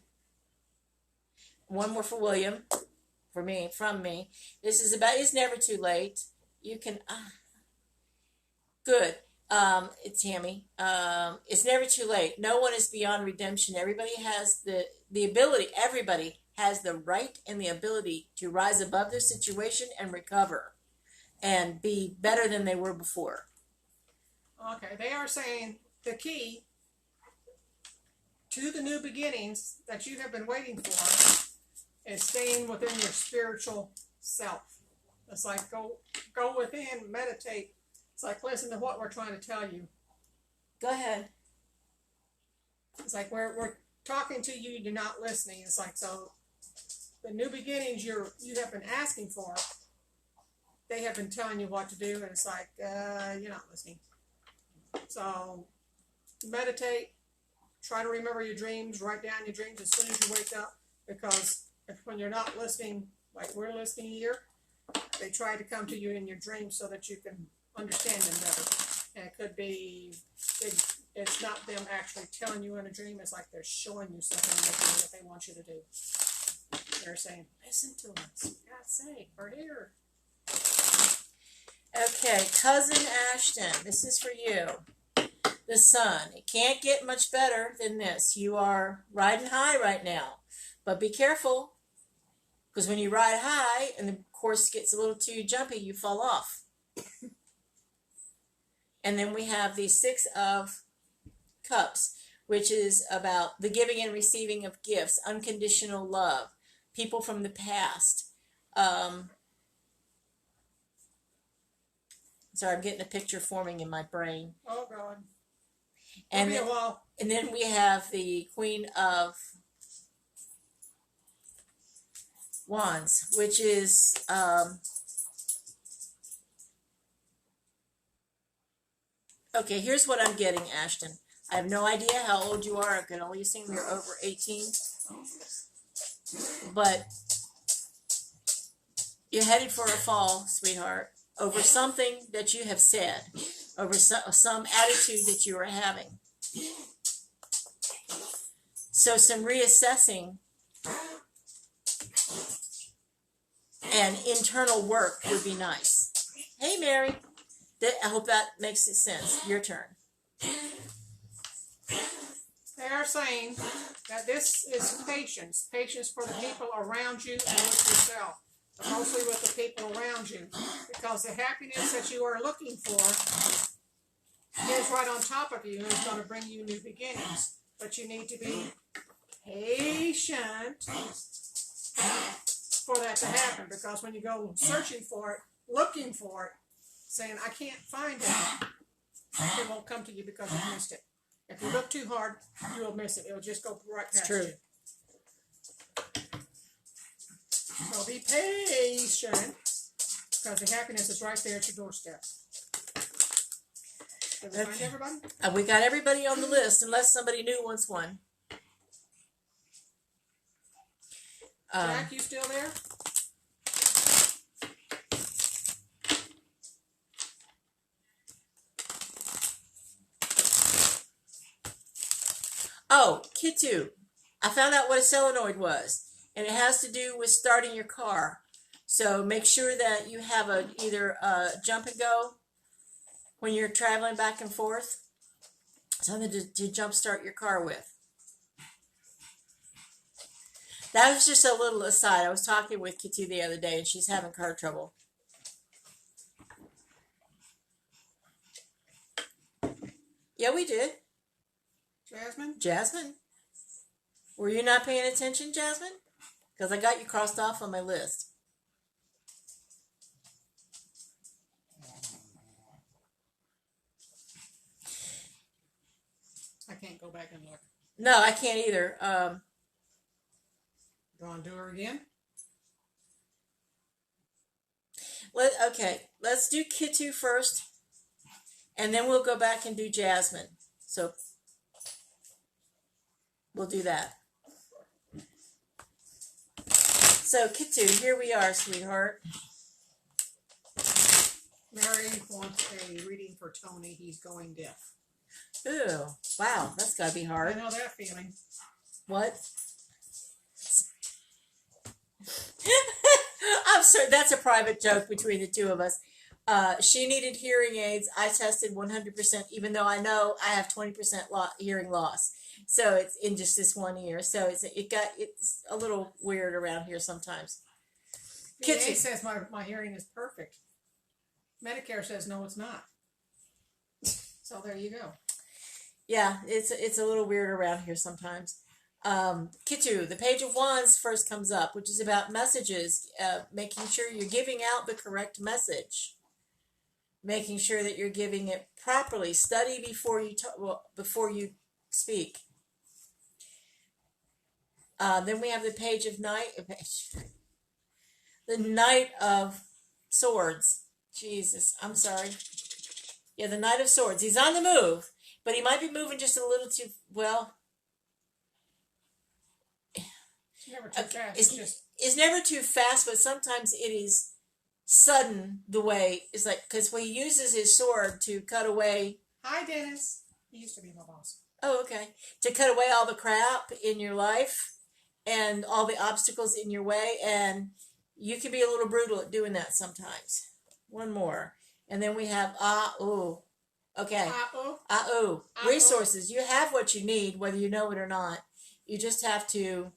One more for William. From me. This is about, it's never too late. You can, good. Tammy, it's never too late. No one is beyond redemption. Everybody has the ability, everybody has the right and the ability to rise above their situation and recover and be better than they were before. Okay, they are saying the key to the new beginnings that you have been waiting for is staying within your spiritual self. It's like go within, meditate. It's like listen to what we're trying to tell you. Go ahead. It's like we're talking to you, you're not listening. It's like, so the new beginnings you have been asking for, they have been telling you what to do, and it's like you're not listening. So meditate, try to remember your dreams, write down your dreams as soon as you wake up, because when you're not listening, like we're listening here, they try to come to you in your dreams so that you can understand them better. And it could be, it's not them actually telling you in a dream, it's like they're showing you something that they want you to do. They're saying, listen to us, for God's sake, we're here. Okay, Cousin Ashton, this is for you. the sun. It can't get much better than this. You are riding high right now, but be careful, because when you ride high and the course gets a little too jumpy, you fall off. And then we have the Six of Cups, which is about the giving and receiving of gifts, unconditional love, people from the past. Sorry, I'm getting a picture forming in my brain. Oh, God. And It'll be a while. and then we have the Queen of Wands, which is okay, here's what I'm getting, Ashton. I have no idea how old you are. I can only assume you're over 18. But you're headed for a fall, sweetheart, over something that you have said, over some attitude that you are having. So some reassessing and internal work would be nice. Hey, Mary. I hope that makes sense. Your turn. They are saying that this is patience. Patience for the people around you and with yourself. But mostly with the people around you. Because the happiness that you are looking for is right on top of you and is going to bring you new beginnings. But you need to be patient for that to happen. Because when you go searching for it, looking for it, saying, I can't find it, it won't come to you because you missed it. If you look too hard, you will miss it. It will just go right past you. So be patient, because the happiness is right there at your doorstep. Did we find everybody? We got everybody on the list, unless somebody new wants one. Jack, you still there? Oh, Kitu. I found out what a solenoid was, and it has to do with starting your car. So make sure that you have either a jump and go when you're traveling back and forth, something to jump start your car with. That was just a little aside. I was talking with Kitu the other day, and she's having car trouble. Yeah, we did. Jasmine? Jasmine? Were you not paying attention, Jasmine? Because I got you crossed off on my list. I can't go back and look. No, I can't either. You want to do her again? Okay, let's do Kitu first, and then we'll go back and do Jasmine. So we'll do that. So Kitu, here we are, sweetheart. Mary wants a reading for Tony. He's going deaf. Ooh, wow, that's got to be I hard. know that feeling. What? I'm sorry, that's a private joke between the two of us. She needed hearing aids. I tested 100%, even though I know I have 20% hearing loss. So it's in just this one ear. So it's a little weird around here sometimes. VA says my hearing is perfect. Medicare says no, it's not. So there you go. Yeah, it's a little weird around here sometimes. Kitu, the Page of Wands first comes up, which is about messages, making sure you're giving out the correct message, making sure that you're giving it properly. Study before you speak. Then we have the Page of the Knight of Swords. Jesus, I'm sorry. Yeah, the Knight of Swords. He's on the move, but he might be moving just a little too well. It's never too fast. It's never too fast, but sometimes it is sudden the way it's like, because when he uses his sword to cut away. Hi, Dennis. He used to be my boss. Oh, okay. To cut away all the crap in your life and all the obstacles in your way, and you can be a little brutal at doing that sometimes. One more. And then we have, Okay. Uh-oh. Uh-oh. Uh-oh. Resources. You have what you need, whether you know it or not. You just have to.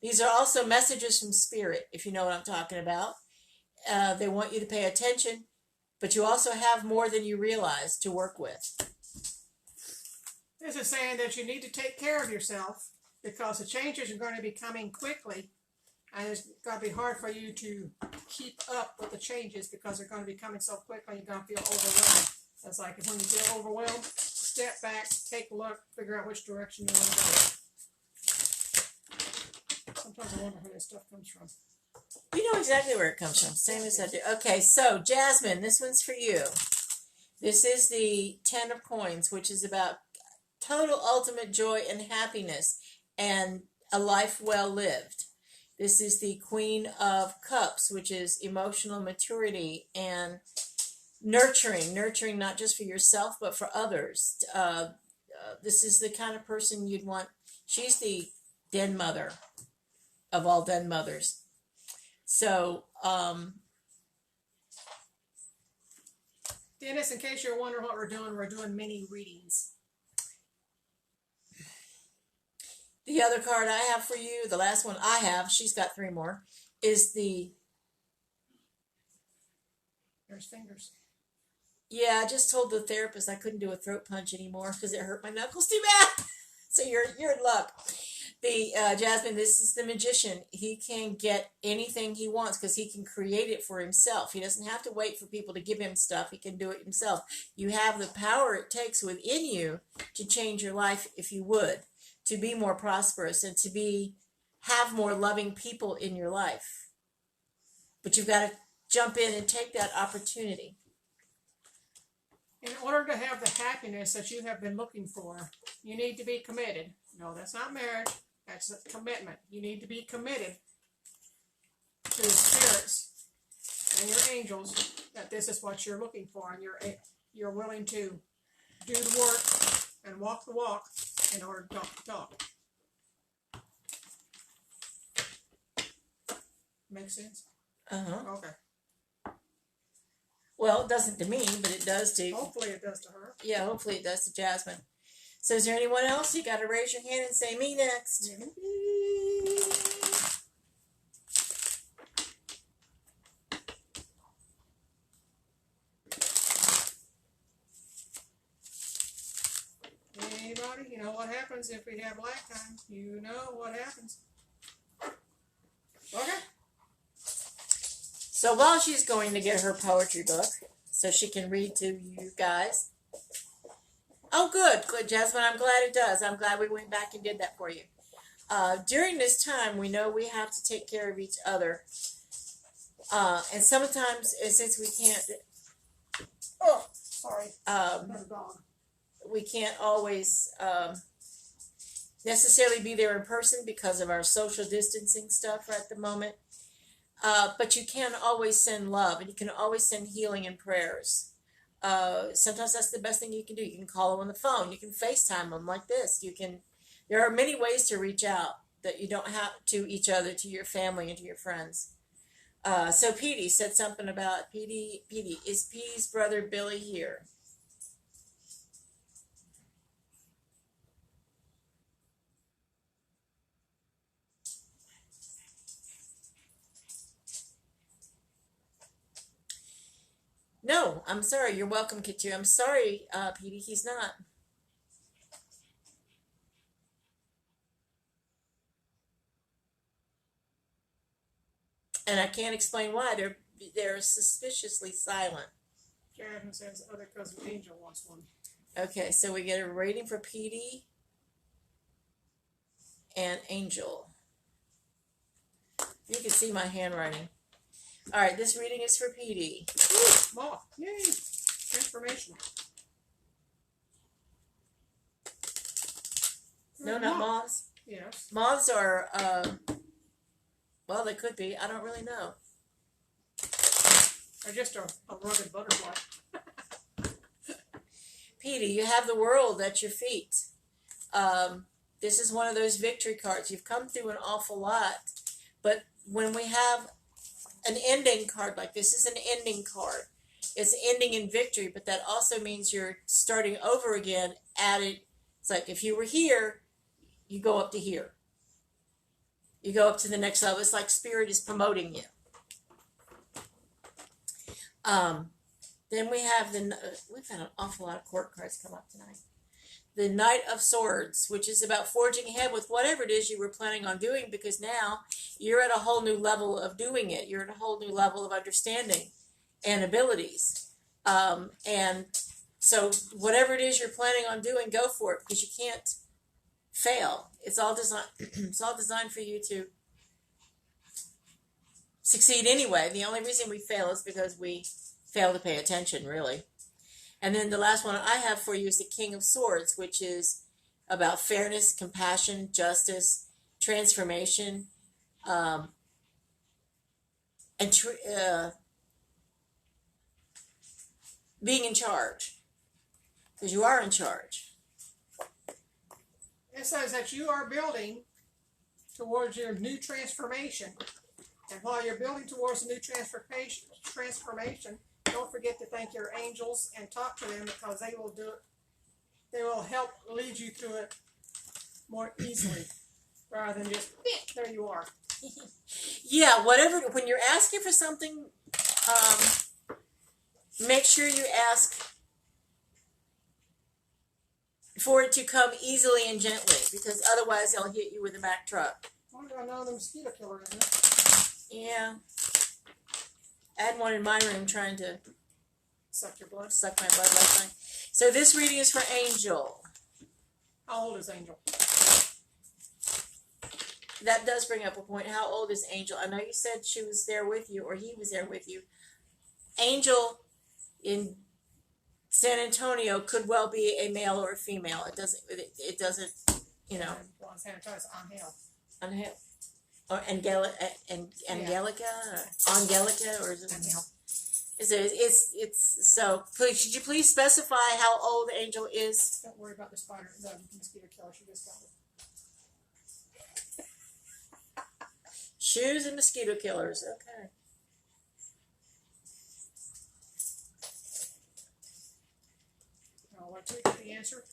These are also messages from spirit, if you know what I'm talking about. They want you to pay attention, but you also have more than you realize to work with. This is saying that you need to take care of yourself because the changes are going to be coming quickly, and it's going to be hard for you to keep up with the changes because they're going to be coming so quickly. You're going to feel overwhelmed. It's like when you feel overwhelmed, step back, take a look, figure out which direction you want to go. Sometimes I wonder where this stuff comes from. You know exactly where it comes from. Same as I do. Okay, so Jasmine, this one's for you. This is the 10 of Coins, which is about total ultimate joy and happiness and a life well lived. This is the Queen of Cups, which is emotional maturity and nurturing not just for yourself but for others. This is the kind of person you'd want. She's the den mother of all den mothers. So, Dennis, in case you're wondering what we're doing mini readings. the other card I have for you, the last one I have, she's got 3 more, is the... There's fingers. Yeah, I just told the therapist I couldn't do a throat punch anymore because it hurt my knuckles too bad. So you're in luck. The Jasmine, this is the Magician. He can get anything he wants because he can create it for himself. He doesn't have to wait for people to give him stuff. He can do it himself. You have the power it takes within you to change your life if you would, to be more prosperous and to have more loving people in your life. But you've got to jump in and take that opportunity. In order to have the happiness that you have been looking for, you need to be committed. No, that's not marriage. That's a commitment. You need to be committed to the spirits and your angels that this is what you're looking for, and you're willing to do the work and walk the walk in order to talk the talk. Make sense? Uh-huh. Okay. Well, it doesn't to me, but it does to... Hopefully it does to her. Yeah, hopefully it does to Jasmine. So is there anyone else? You got to raise your hand and say, me next. Anybody? You know what happens if we have lag time. You know what happens. Okay. So while she's going to get her poetry book, so she can read to you guys. Oh, good, Jasmine. I'm glad it does. I'm glad we went back and did that for you. During this time, we know we have to take care of each other. And sometimes, since we can't... Oh, sorry. We can't always necessarily be there in person because of our social distancing stuff at the moment. But you can always send love, and you can always send healing and prayers. Sometimes that's the best thing you can do. You can call them on the phone. You can FaceTime them like this. There are many ways to reach out that you don't have to each other, to your family and to your friends. So Petey said something about Petey, is Petey's brother Billy here? No, I'm sorry. You're welcome, Kitu. I'm sorry, Petey. He's not. And I can't explain why. They're suspiciously silent. Jasmine says other cousin Angel wants one. Okay, so we get a rating for Petey and Angel. You can see my handwriting. All right, this reading is for Petey. Moth. Yay. Transformation. No, not moths. Yes. Moths are, well, they could be. I don't really know. They're just a rugged butterfly. Petey, you have the world at your feet. This is one of those victory cards. You've come through an awful lot. But when we have an ending card like this is an ending card. it's ending in victory, but that also means you're starting over again at it. It's like if you were here, you go up to here. You go up to the next level. It's like spirit is promoting you. Then we've had an awful lot of court cards come up tonight. The Knight of Swords, which is about forging ahead with whatever it is you were planning on doing, because now you're at a whole new level of doing it. You're at a whole new level of understanding and abilities. And so whatever it is you're planning on doing, go for it, because you can't fail. It's all designed. It's all designed for you to succeed anyway. The only reason we fail is because we fail to pay attention, really. And then the last one I have for you is the King of Swords, which is about fairness, compassion, justice, transformation, and being in charge, because you are in charge. It says that you are building towards your new transformation. And while you're building towards the new transformation, don't forget to thank your angels and talk to them, because they will do it. They will help lead you through it more easily, rather than just there you are. Yeah, whatever. When you're asking for something, make sure you ask for it to come easily and gently, because otherwise they'll hit you with a Mack truck. I got another mosquito killer in there. Yeah. I had one in my room trying to Suck your blood. suck my blood last night. So this reading is for Angel. How old is Angel? That does bring up a point. How old is Angel? I know you said she was there with you, or he was there with you. Angel in San Antonio could well be a male or a female. It doesn't, you know. Well, San Antonio's on hell. Or Angelica, or Angelica, or is it? Angel. It's so. Please, should you please specify how old Angel is? Don't worry about the spider, the mosquito killer. She just got it. Shoes and mosquito killers. Okay. I'll let you get the answer.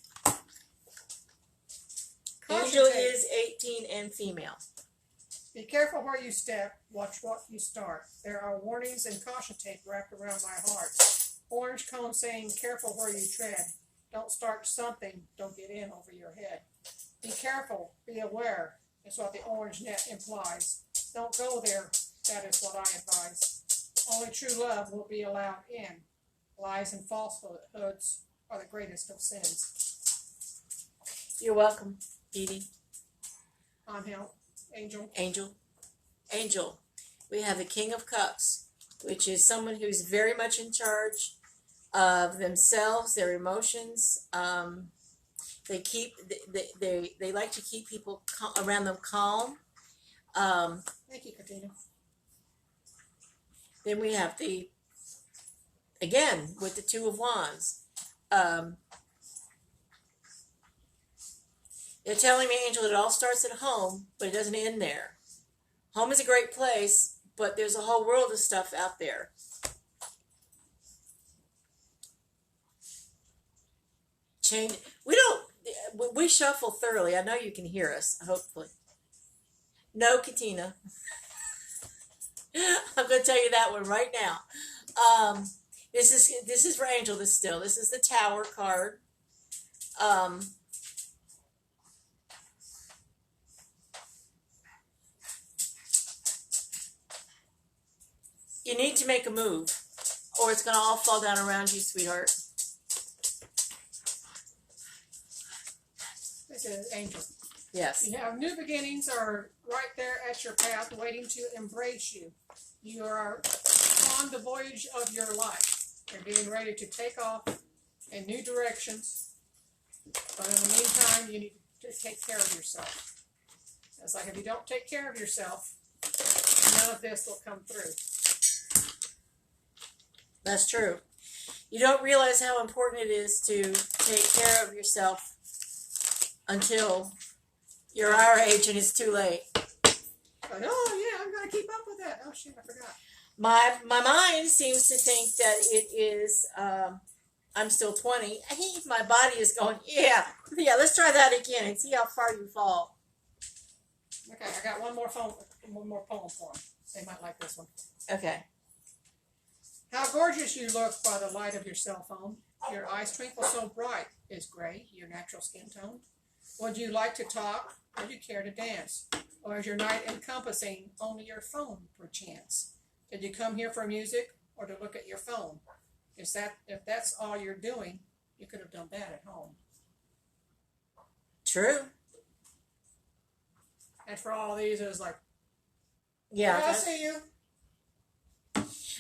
Angel is 18 and female. Be careful where you step. Watch what you start. There are warnings and caution tape wrapped around my heart. Orange cone saying, careful where you tread. Don't start something. Don't get in over your head. Be careful. Be aware. That's what the orange net implies. Don't go there. That is what I advise. Only true love will be allowed in. Lies and falsehoods are the greatest of sins. You're welcome, Edie. I'm help. Angel. Angel. We have the King of Cups, which is someone who's very much in charge of themselves, their emotions. They like to keep people around them calm. Thank you, Katina. Then we have again with the Two of Wands. They're telling me, Angel, it all starts at home, but it doesn't end there. Home is a great place, but there's a whole world of stuff out there. We shuffle thoroughly. I know you can hear us, hopefully. No, Katina. I'm going to tell you that one right now. This is for Angel. This is the Tower card. You need to make a move, or it's going to all fall down around you, sweetheart. This is Angel. Yes. You have new beginnings are right there at your path, waiting to embrace you. You are on the voyage of your life. You're getting ready to take off in new directions. But in the meantime, you need to take care of yourself. It's like if you don't take care of yourself, none of this will come through. That's true. You don't realize how important it is to take care of yourself until you're our age and it's too late. But, oh, yeah, I'm going to keep up with that. Oh, shit, I forgot. My mind seems to think that it is. I'm still 20. Hey, my body is going. Yeah, yeah. Let's try that again and see how far you fall. Okay, I got one more poem for them. They might like this one. Okay. How gorgeous you look by the light of your cell phone. Your eyes twinkle so bright. Is gray your natural skin tone? Would you like to talk? Would you care to dance? Or is your night encompassing only your phone, perchance? Did you come here for music or to look at your phone? If that's all you're doing, you could have done that at home. True. And for all these, it was like, Yeah. I see you.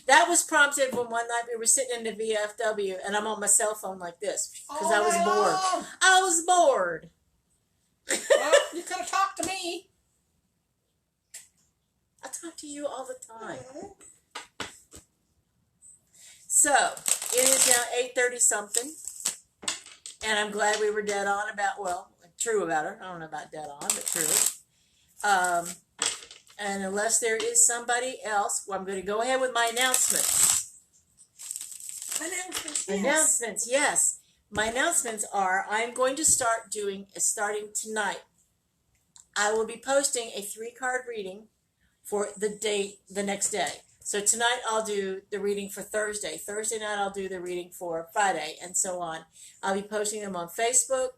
That was prompted when one night we were sitting in the VFW and I'm on my cell phone like this because I was bored. I was bored. Well, you could have talked to me. I talk to you all the time. So, it is now 8:30 something. And I'm glad we were dead on about, well, true about her. I don't know about dead on, but true. And unless there is somebody else, well, I'm going to go ahead with my announcements. Announcements, yes. Announcements, yes. My announcements are I'm going to starting tonight. I will be posting a 3-card reading for the next day. So tonight I'll do the reading for Thursday. Thursday night I'll do the reading for Friday, and so on. I'll be posting them on Facebook,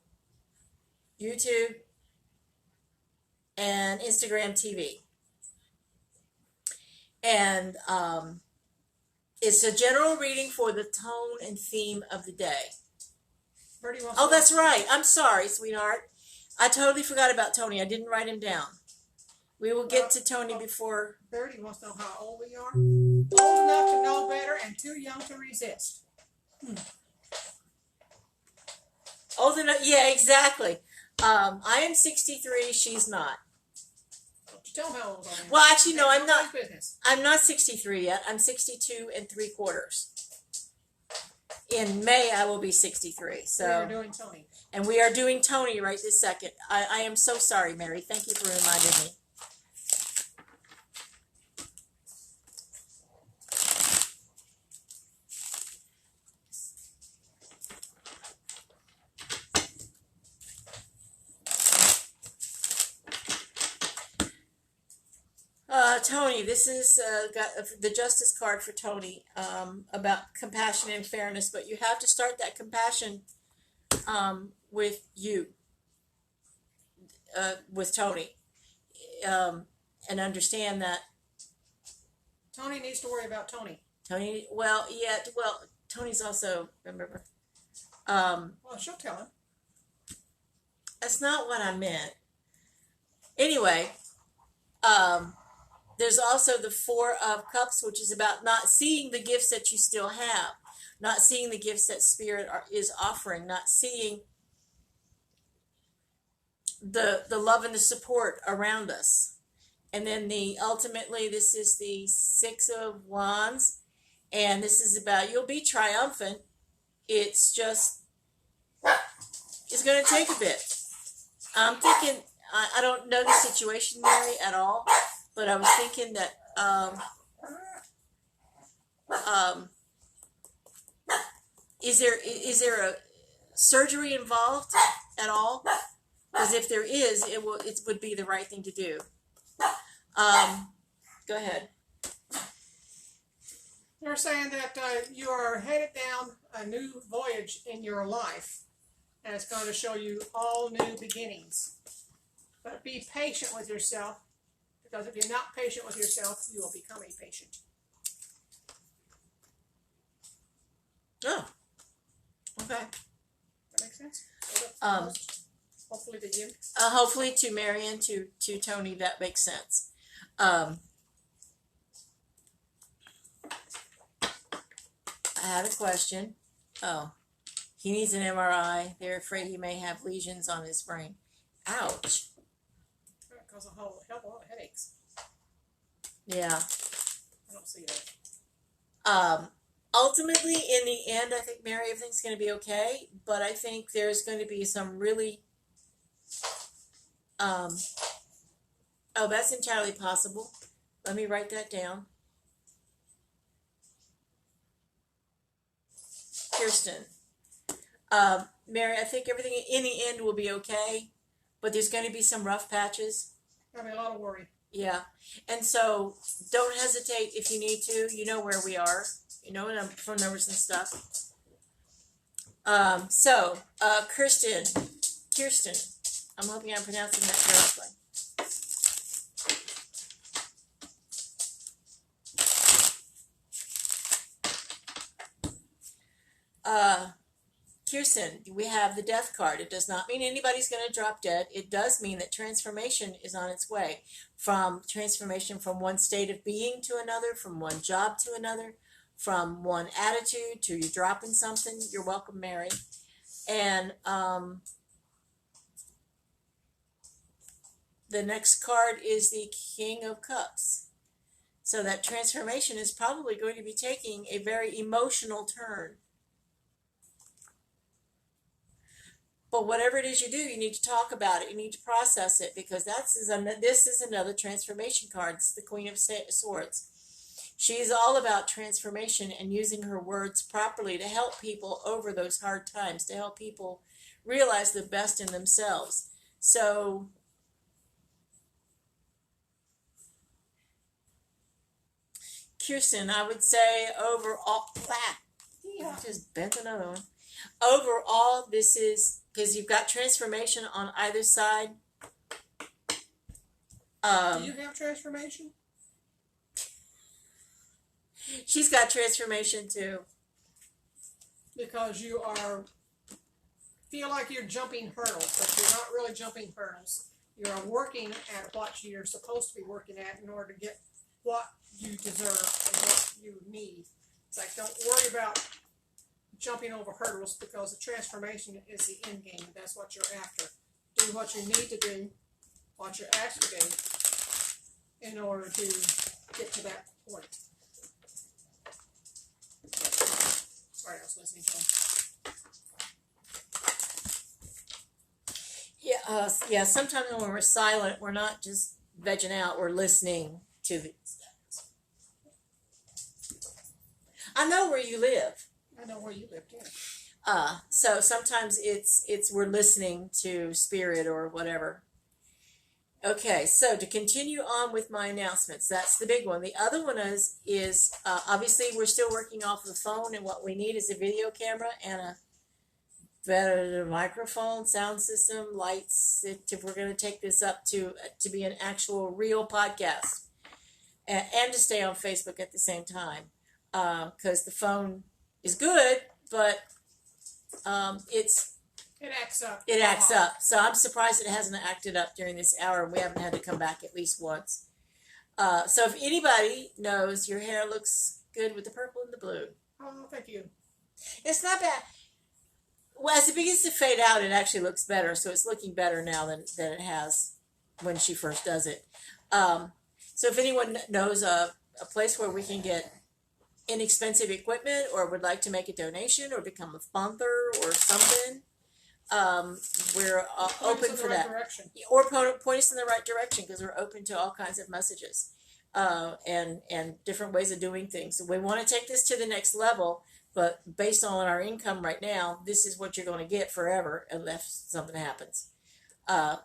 YouTube, and Instagram TV. And it's a general reading for the tone and theme of the day. Oh, that's right. I'm sorry, sweetheart. I totally forgot about Tony. I didn't write him down. We will get to Tony before. Birdie wants to know how old we are. Old enough to know better and too young to resist. Old enough? Yeah, exactly. I am 63. She's not. Tell them how old I am. Well, actually, no, I'm not. Business. I'm not 63 yet. I'm 62 3/4. In May, I will be 63. So. We are doing Tony. And we are doing Tony right this second. I am so sorry, Mary. Thank you for reminding me. Tony, this is got the justice card for Tony about compassion and fairness, but you have to start that compassion with you, with Tony, and understand that Tony needs to worry about Tony. Tony, Tony's also, remember. Well, she'll tell him. That's not what I meant. Anyway, there's also the 4 of Cups, which is about not seeing the gifts that you still have, not seeing the gifts that Spirit is offering, not seeing the love and the support around us. And then ultimately, this is the 6 of Wands, and this is about you'll be triumphant. It's just, it's going to take a bit. I'm thinking, I don't know the situation, Mary, at all. But I was thinking that is there a surgery involved at all? Because if there is, it would be the right thing to do. Go ahead. They're saying that you are headed down a new voyage in your life, and it's going to show you all new beginnings. But be patient with yourself. Because if you're not patient with yourself, you will become impatient. Oh, okay. That makes sense? Hopefully to you. Hopefully to Marion, to Tony, that makes sense. I had a question. Oh, he needs an MRI. They're afraid he may have lesions on his brain. Ouch. Cause a whole hell of a lot of headaches. Yeah. I don't see that. Ultimately, in the end, I think, Mary, everything's going to be okay. But I think there's going to be some really. Oh, that's entirely possible. Let me write that down. Kirsten. Mary, I think everything in the end will be okay, but there's going to be some rough patches. I mean, a lot of worry. Yeah. And so don't hesitate if you need to. You know where we are. You know phone numbers and stuff. Kirsten, I'm hoping I'm pronouncing that correctly. Kirsten, we have the death card. It does not mean anybody's going to drop dead. It does mean that transformation is on its way. Transformation from one state of being to another, from one job to another, from one attitude to you dropping something. You're welcome, Mary. And the next card is the King of Cups. So that transformation is probably going to be taking a very emotional turn. But whatever it is you do, you need to talk about it. You need to process it, because this is another transformation card. It's the Queen of Swords. She's all about transformation and using her words properly to help people over those hard times, to help people realize the best in themselves. So Kirsten, I would say overall, I just bent another one. Overall, this is, because you've got transformation on either side. Do you have transformation? She's got transformation too. Because you feel like you're jumping hurdles, but you're not really jumping hurdles. You're working at what you're supposed to be working at in order to get what you deserve and what you need. It's like, don't worry about jumping over hurdles, because the transformation is the end game. That's what you're after. Do what you need to do, what you're asked to do, in order to get to that point. Sorry, I was listening to him. Yeah. Sometimes when we're silent, we're not just vegging out. We're listening to the. I know where you live. I know where you live, too. So sometimes it's we're listening to spirit or whatever. Okay, so to continue on with my announcements, that's the big one. The other one is obviously we're still working off the phone, and what we need is a video camera and a better microphone, sound system, lights. If we're going to take this up to be an actual real podcast, and to stay on Facebook at the same time, because the phone is good, but it acts up. It acts up. So I'm surprised it hasn't acted up during this hour, and we haven't had to come back at least once. So if anybody knows, your hair looks good with the purple and the blue. Oh, thank you. It's not bad. Well, as it begins to fade out, it actually looks better. So it's looking better now than it has when she first does it. So if anyone knows a place where we can get inexpensive equipment, or would like to make a donation or become a sponsor or something, we're open for that. Direction. Or point us in the right direction, because we're open to all kinds of messages and different ways of doing things. So we want to take this to the next level, but based on our income right now, this is what you're going to get forever unless something happens.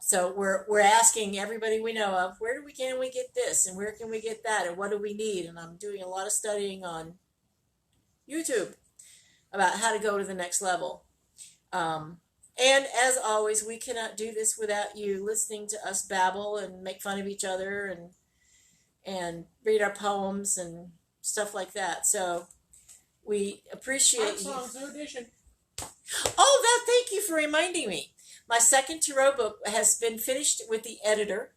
So we're asking everybody we know of, where can we get this, and where can we get that, and what do we need? And I'm doing a lot of studying on YouTube about how to go to the next level. And as always, we cannot do this without you listening to us babble and make fun of each other and read our poems and stuff like that. So we appreciate you. Oh, thank you for reminding me. My second tarot book has been finished with the editor.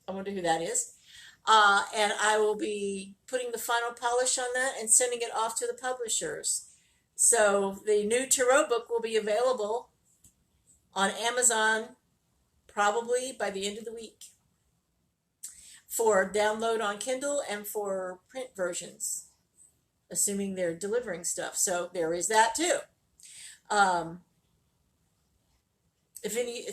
I wonder who that is. And I will be putting the final polish on that and sending it off to the publishers. So the new tarot book will be available on Amazon probably by the end of the week for download on Kindle and for print versions, assuming they're delivering stuff. So there is that too.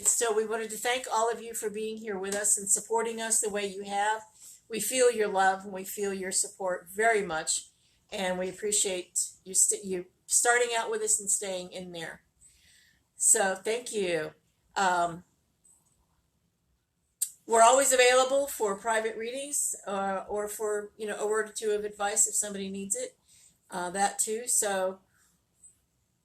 So we wanted to thank all of you for being here with us and supporting us the way you have. We feel your love and we feel your support very much, and we appreciate you starting out with us and staying in there. So thank you. We're always available for private readings, or for, a word or two of advice if somebody needs it. That too. So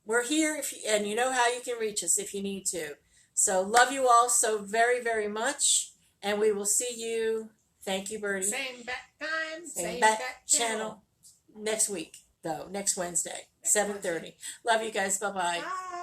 we're here, and you know how you can reach us if you need to. So love you all so very, very much, and we will see you. Thank you, Birdie. Same back time, Same back channel next week, though. Next Wednesday, 7:30. Love you guys. Bye-bye. Bye.